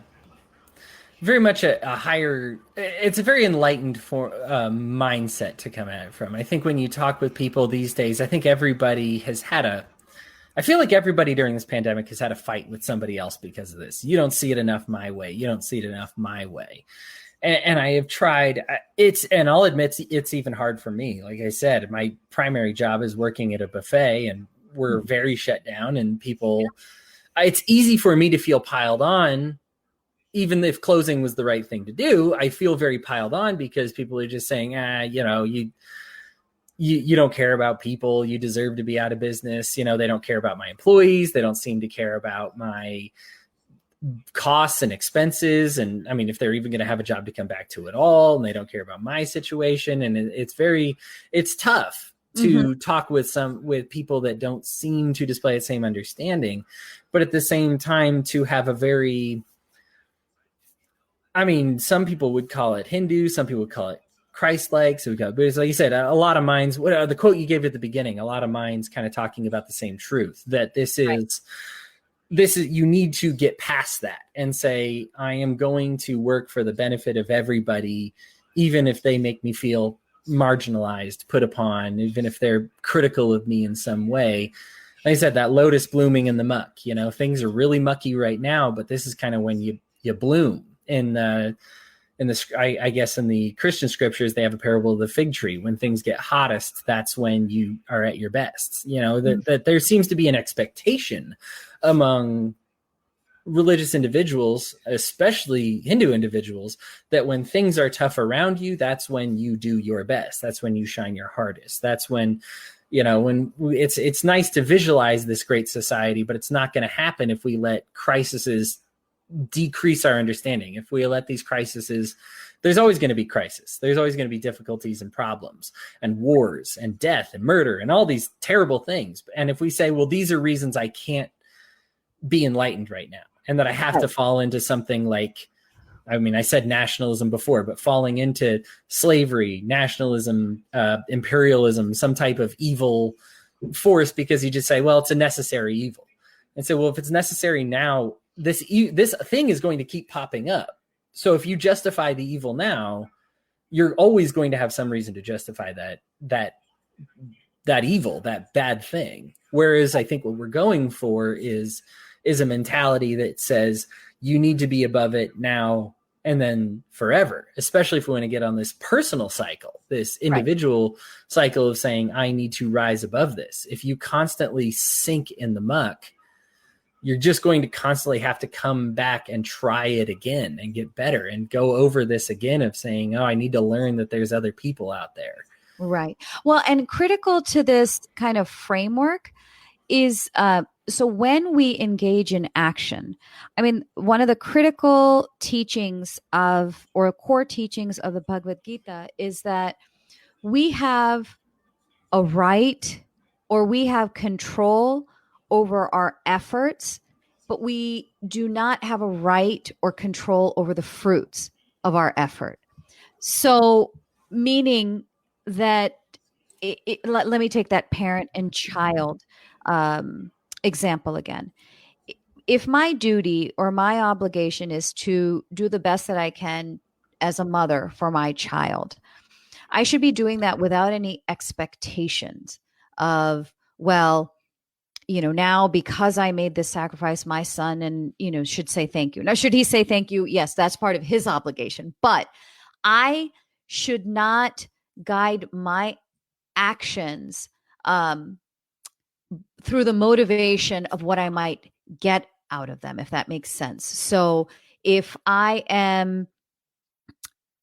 higher. It's a very enlightened mindset to come at it from. I think when you talk with people these days, I think everybody has had I feel like everybody during this pandemic has had a fight with somebody else because of this. You don't see it enough my way. You don't see it enough my way. And I have tried and I'll admit it's even hard for me. Like I said, my primary job is working at a buffet and we're very shut down and it's easy for me to feel piled on. Even if closing was the right thing to do, I feel very piled on because people are just saying, you don't care about people. You deserve to be out of business. They don't care about my employees. They don't seem to care about my costs and expenses. And I mean, if they're even going to have a job to come back to at all, and they don't care about my situation. And it's tough to talk with people that don't seem to display the same understanding, but at the same time to have some people would call it Hindu, some people would call it Christ-like. So but it's like you said, a lot of minds, the quote you gave at the beginning, a lot of minds kind of talking about the same truth, that this is, you need to get past that and say, I am going to work for the benefit of everybody, even if they make me feel marginalized, put upon, even if they're critical of me in some way. Like I said, that lotus blooming in the muck, things are really mucky right now, but this is kind of when you bloom. I guess in the Christian scriptures, they have a parable of the fig tree. When things get hottest, that's when you are at your best. That there seems to be an expectation among religious individuals, especially Hindu individuals, that when things are tough around you, that's when you do your best. That's when you shine your hardest. That's when, when it's nice to visualize this great society, but it's not going to happen if we let crises decrease our understanding. If we let these crises, there's always going to be crisis. There's always going to be difficulties and problems and wars and death and murder and all these terrible things. And if we say, well, these are reasons I can't be enlightened right now, and that I have to fall into something like, I said nationalism before, but falling into slavery, nationalism, imperialism, some type of evil force, because you just say, well, it's a necessary evil. And so, well, if it's necessary now, this thing is going to keep popping up. So if you justify the evil now, you're always going to have some reason to justify that evil, that bad thing. Whereas I think what we're going for is a mentality that says you need to be above it now and then forever, especially if we want to get on this personal cycle, this individual cycle of saying, I need to rise above this. If you constantly sink in the muck, you're just going to constantly have to come back and try it again and get better and go over this again of saying, I need to learn that there's other people out there. Right. Well, and critical to this kind of framework is, so when we engage in action, one of the critical teachings or core teachings of the Bhagavad Gita is that we have a right or we have control over our efforts, but we do not have a right or control over the fruits of our effort. So, meaning that, let me take that parent and child example again. If my duty or my obligation is to do the best that I can as a mother for my child, I should be doing that without any expectations of, well, now because I made this sacrifice, my son should say thank you. Now, should he say thank you? Yes, that's part of his obligation. But I should not guide my actions through the motivation of what I might get out of them, if that makes sense. So if I am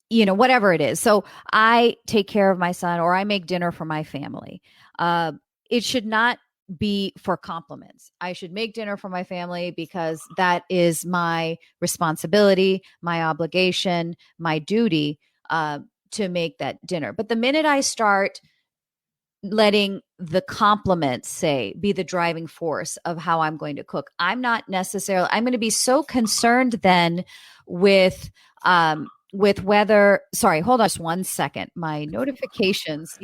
whatever it is. So I take care of my son, or I make dinner for my family. It should not be for compliments. I should make dinner for my family because that is my responsibility, my obligation, my duty, to make that dinner. But the minute I start letting the compliments, say, be the driving force of how I'm going to cook, I'm going to be so concerned then with whether, sorry, hold on just 1 second. My notifications.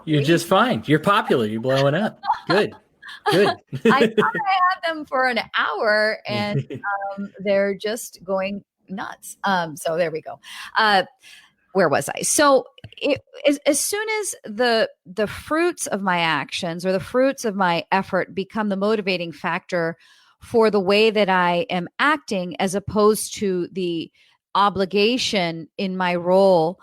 You're just fine. You're popular. You're blowing up. Good. I thought I had them for an hour, and they're just going nuts. So there we go. Where was I? So as soon as the fruits of my actions or the fruits of my effort become the motivating factor for the way that I am acting, as opposed to the obligation in my role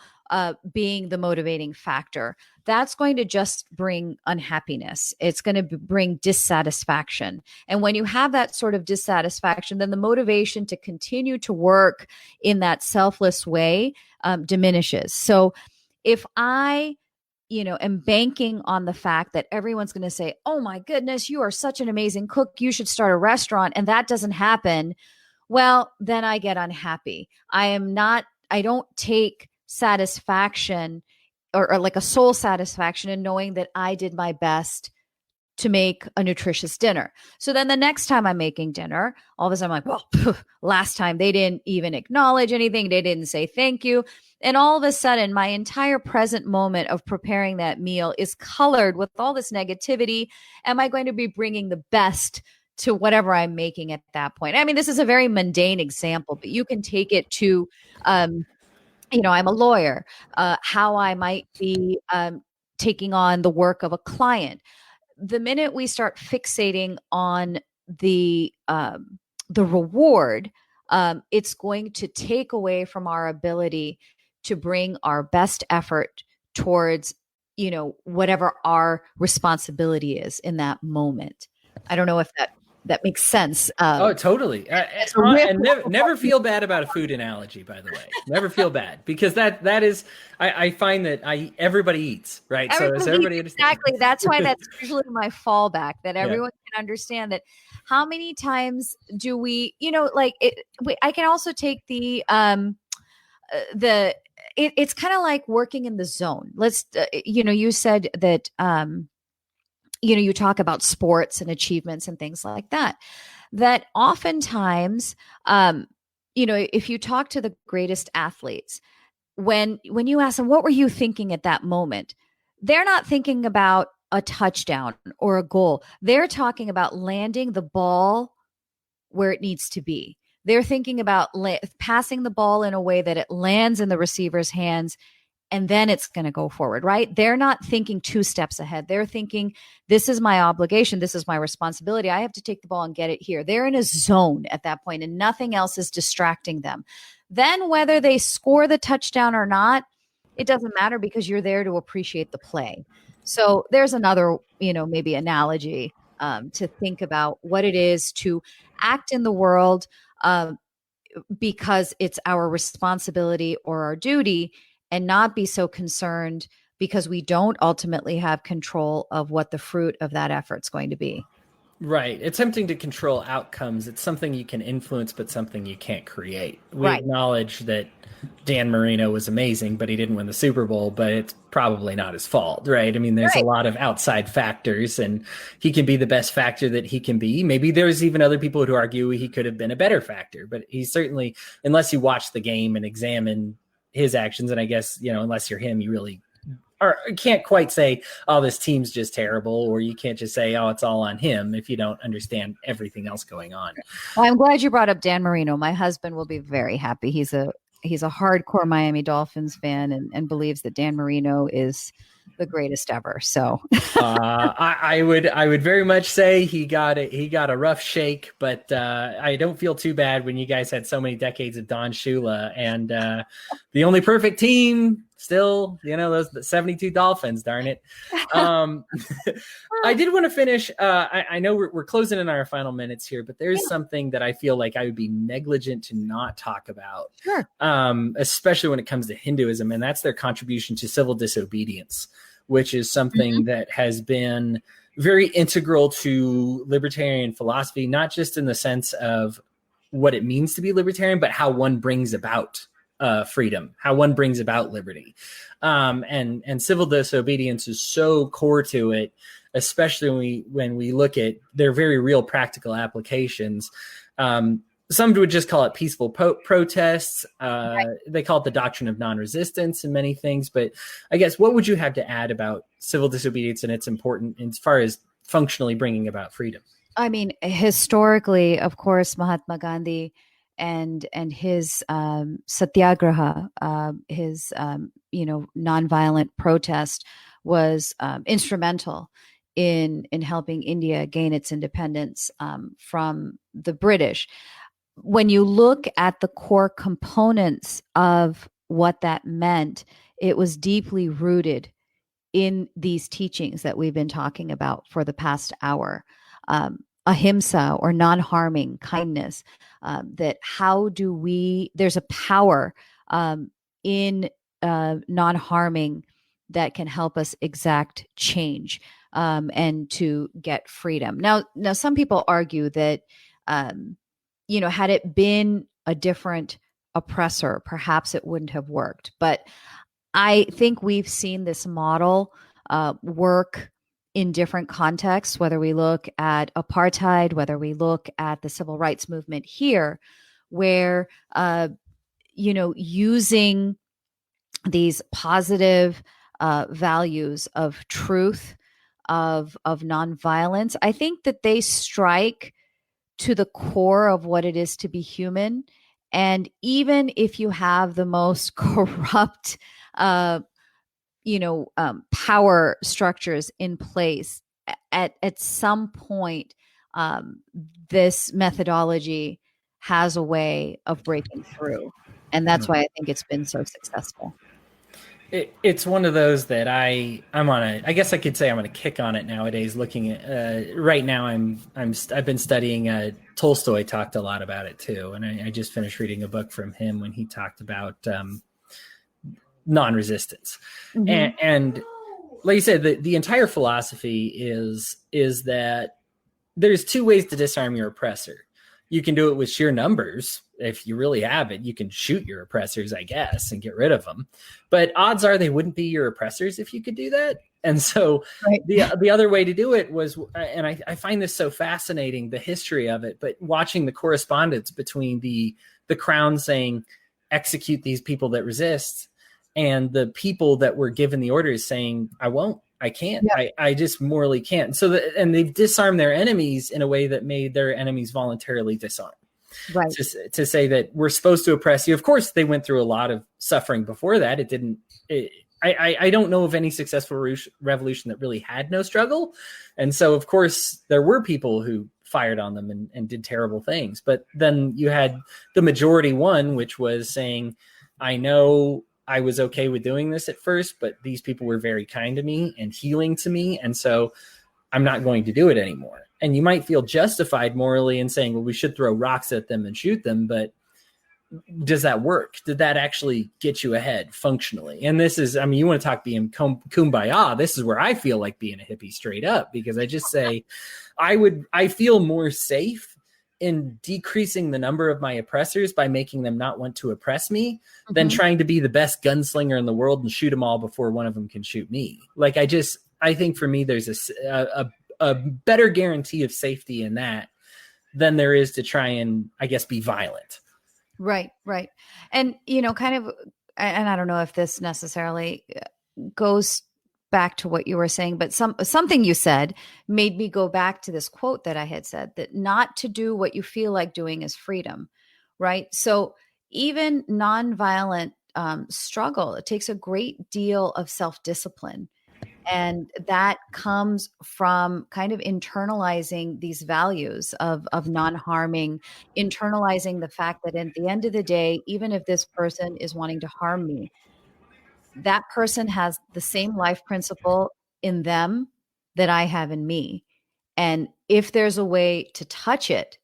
being the motivating factor, that's going to just bring unhappiness. It's going to bring dissatisfaction. And when you have that sort of dissatisfaction, then the motivation to continue to work in that selfless way diminishes. So if I am banking on the fact that everyone's going to say, oh my goodness, you are such an amazing cook, you should start a restaurant, and that doesn't happen, well, then I get unhappy. I don't take satisfaction or like a soul satisfaction in knowing that I did my best to make a nutritious dinner. So then the next time I'm making dinner, all of a sudden I'm like, well, last time they didn't even acknowledge anything. They didn't say thank you. And all of a sudden, my entire present moment of preparing that meal is colored with all this negativity. Am I going to be bringing the best to whatever I'm making at that point? I mean, this is a very mundane example, but you can take it to, I'm a lawyer, how I might be taking on the work of a client. The minute we start fixating on the reward, it's going to take away from our ability to bring our best effort towards, whatever our responsibility is in that moment. I don't know if that makes sense. Oh, totally. And never feel bad about a food analogy, by the way. Never feel bad, because that is, I find that everybody eats, right? Everybody exactly. That's why that's usually my fallback, that everyone can understand that. How many times do we, I can also take it's kind of like working in the zone. Let's, you said that, you talk about sports and achievements and things like that, that oftentimes, if you talk to the greatest athletes, when you ask them, what were you thinking at that moment? They're not thinking about a touchdown or a goal. They're talking about landing the ball where it needs to be. They're thinking about passing the ball in a way that it lands in the receiver's hands, and then it's going to go forward, right? They're not thinking 2 steps ahead. They're thinking, this is my obligation. This is my responsibility. I have to take the ball and get it here. They're in a zone at that point, and nothing else is distracting them. Then whether they score the touchdown or not, it doesn't matter, because you're there to appreciate the play. So there's another, maybe analogy to think about what it is to act in the world because it's our responsibility or our duty, and not be so concerned because we don't ultimately have control of what the fruit of that effort's going to be. Right. It's tempting to control outcomes. It's something you can influence, but something you can't create. We acknowledge that Dan Marino was amazing, but he didn't win the Super Bowl, but it's probably not his fault, right? I mean, there's a lot of outside factors, and he can be the best factor that he can be. Maybe there's even other people who argue he could have been a better factor, but he certainly, unless you watch the game and examine his actions, and I guess, unless you're him, you really can't quite say, oh, this team's just terrible, or you can't just say, oh, it's all on him, if you don't understand everything else going on. Well, I'm glad you brought up Dan Marino. My husband will be very happy. He's a hardcore Miami Dolphins fan and believes that Dan Marino is the greatest ever. So I would very much say he got a rough shake, but I don't feel too bad when you guys had so many decades of Don Shula, and the only perfect team still, those 72 Dolphins, darn it. I did want to finish. I know we're closing in our final minutes here, but there's something that I feel like I would be negligent to not talk about, Sure. Especially when it comes to Hinduism, and that's their contribution to civil disobedience, which is something that has been very integral to libertarian philosophy, not just in the sense of what it means to be libertarian, but how one brings about freedom, how one brings about liberty. And civil disobedience is so core to it, especially when we look at their very real practical applications. Some would just call it peaceful protests. They call it the doctrine of non-resistance and many things. But I guess what would you have to add about civil disobedience and its importance as far as functionally bringing about freedom? I mean, historically, of course, Mahatma Gandhi and his satyagraha, his nonviolent protest was instrumental in helping India gain its independence from the British. When you look at the core components of what that meant, it was deeply rooted in these teachings that we've been talking about for the past hour. Ahimsa, or non-harming, kindness, that there's a power in non-harming that can help us exact change and to get freedom. Now some people argue that, had it been a different oppressor, perhaps it wouldn't have worked. But I think we've seen this model work in different contexts, whether we look at apartheid, whether we look at the civil rights movement here, where, using these positive values of truth, of nonviolence, I think that they strike to the core of what it is to be human. And even if you have the most corrupt power structures in place, at some point, this methodology has a way of breaking through. And that's why I think it's been so successful. It's one of those that I guess I could say I'm on a kick on it nowadays. Looking at right now, I've been studying. Tolstoy talked a lot about it too, and I just finished reading a book from him when he talked about non-resistance, and like you said, the entire philosophy is that there's two ways to disarm your oppressor. You can do it with sheer numbers. If you really have it, you can shoot your oppressors, I guess, and get rid of them. But odds are they wouldn't be your oppressors if you could do that. And so the other way to do it was, and I find this so fascinating, the history of it, but watching the correspondence between the crown saying, execute these people that resist, and the people that were given the orders saying, I won't. I can't. Yeah. I just morally can't. And so and they've disarmed their enemies in a way that made their enemies voluntarily disarm. Right. To say that we're supposed to oppress you. Of course, they went through a lot of suffering before that. I don't know of any successful revolution that really had no struggle. And so, of course, there were people who fired on them and did terrible things. But then you had the majority one, which was saying, I know I was okay with doing this at first, but these people were very kind to me and healing to me. And so I'm not going to do it anymore. And you might feel justified morally in saying, well, we should throw rocks at them and shoot them. But does that work? Did that actually get you ahead functionally? And this is, you want to talk being kumbaya. This is where I feel like being a hippie straight up, because I just say, I feel more safe in decreasing the number of my oppressors by making them not want to oppress me than trying to be the best gunslinger in the world and shoot them all before one of them can shoot me. Like, I think for me, there's a better guarantee of safety in that than there is to try and, I guess, be violent. Right. And, kind of, and I don't know if this necessarily goes back to what you were saying, but something you said made me go back to this quote that I had said, that not to do what you feel like doing is freedom, right? So even nonviolent struggle, it takes a great deal of self-discipline. And that comes from kind of internalizing these values of non-harming, internalizing the fact that at the end of the day, even if this person is wanting to harm me, that person has the same life principle in them that I have in me. And if there's a way to touch it,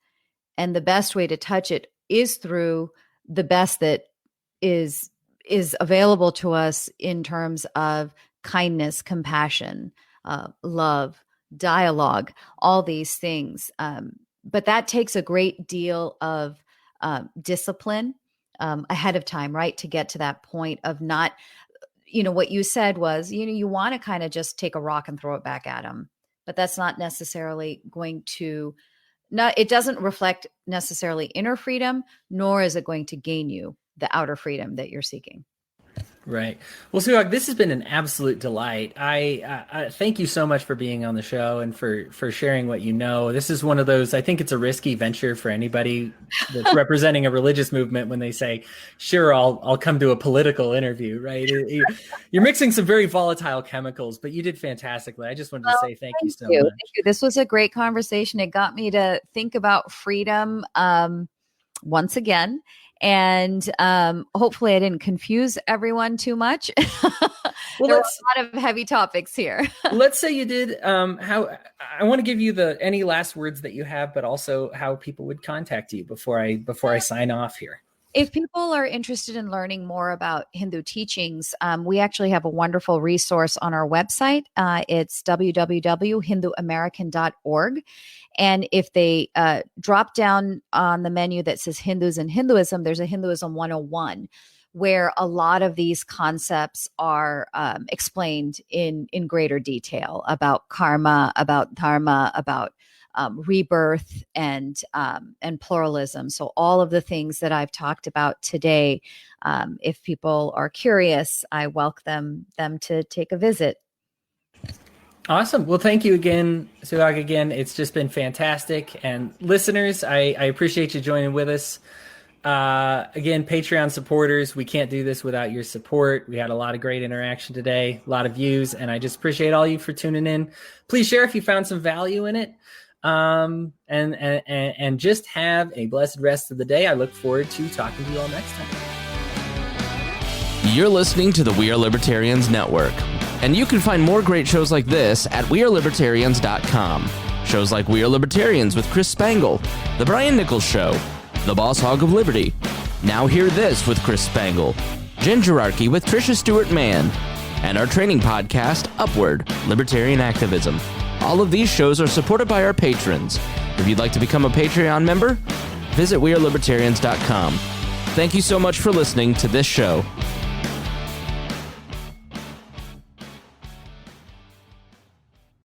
and the best way to touch it is through the best that is available to us in terms of kindness, compassion, love, dialogue, all these things. But that takes a great deal of discipline ahead of time, right? To get to that point of not, what you said was, you want to kind of just take a rock and throw it back at them, but that's not necessarily going to, it doesn't reflect necessarily inner freedom, nor is it going to gain you the outer freedom that you're seeking. Right. Well, Suhag, this has been an absolute delight. I thank you so much for being on the show and for sharing what you know. This is one of those, I think it's a risky venture for anybody that's representing a religious movement when they say, sure, I'll come to a political interview, right? You're mixing some very volatile chemicals, but you did fantastically. I just wanted to say thank you so much. Thank you. This was a great conversation. It got me to think about freedom once again. And hopefully I didn't confuse everyone too much. Well, there were a lot of heavy topics here. Let's say you did. How I want to give you any last words that you have, but also how people would contact you before I sign off here. If people are interested in learning more about Hindu teachings, we actually have a wonderful resource on our website. It's www.hinduamerican.org. And if they drop down on the menu that says Hindus and Hinduism, there's a Hinduism 101, where a lot of these concepts are explained in greater detail about karma, about dharma, about rebirth and pluralism. So all of the things that I've talked about today, if people are curious, I welcome them to take a visit. Awesome. Well, thank you again, Suhag. Again, it's just been fantastic. And listeners, I appreciate you joining with us. Again, Patreon supporters, we can't do this without your support. We had a lot of great interaction today, a lot of views, and I just appreciate all you for tuning in. Please share if you found some value in it. And just have a blessed rest of the day. I look forward to talking to you all next time. You're listening to the We Are Libertarians Network, and you can find more great shows like this at wearelibertarians.com. Shows like We Are Libertarians with Chris Spangle, The Brian Nichols Show, The Boss Hog of Liberty, Now Hear This with Chris Spangle, Gingerarchy with Tricia Stewart-Mann, and our training podcast, Upward, Libertarian Activism. All of these shows are supported by our patrons. If you'd like to become a Patreon member, visit wearelibertarians.com. Thank you so much for listening to this show.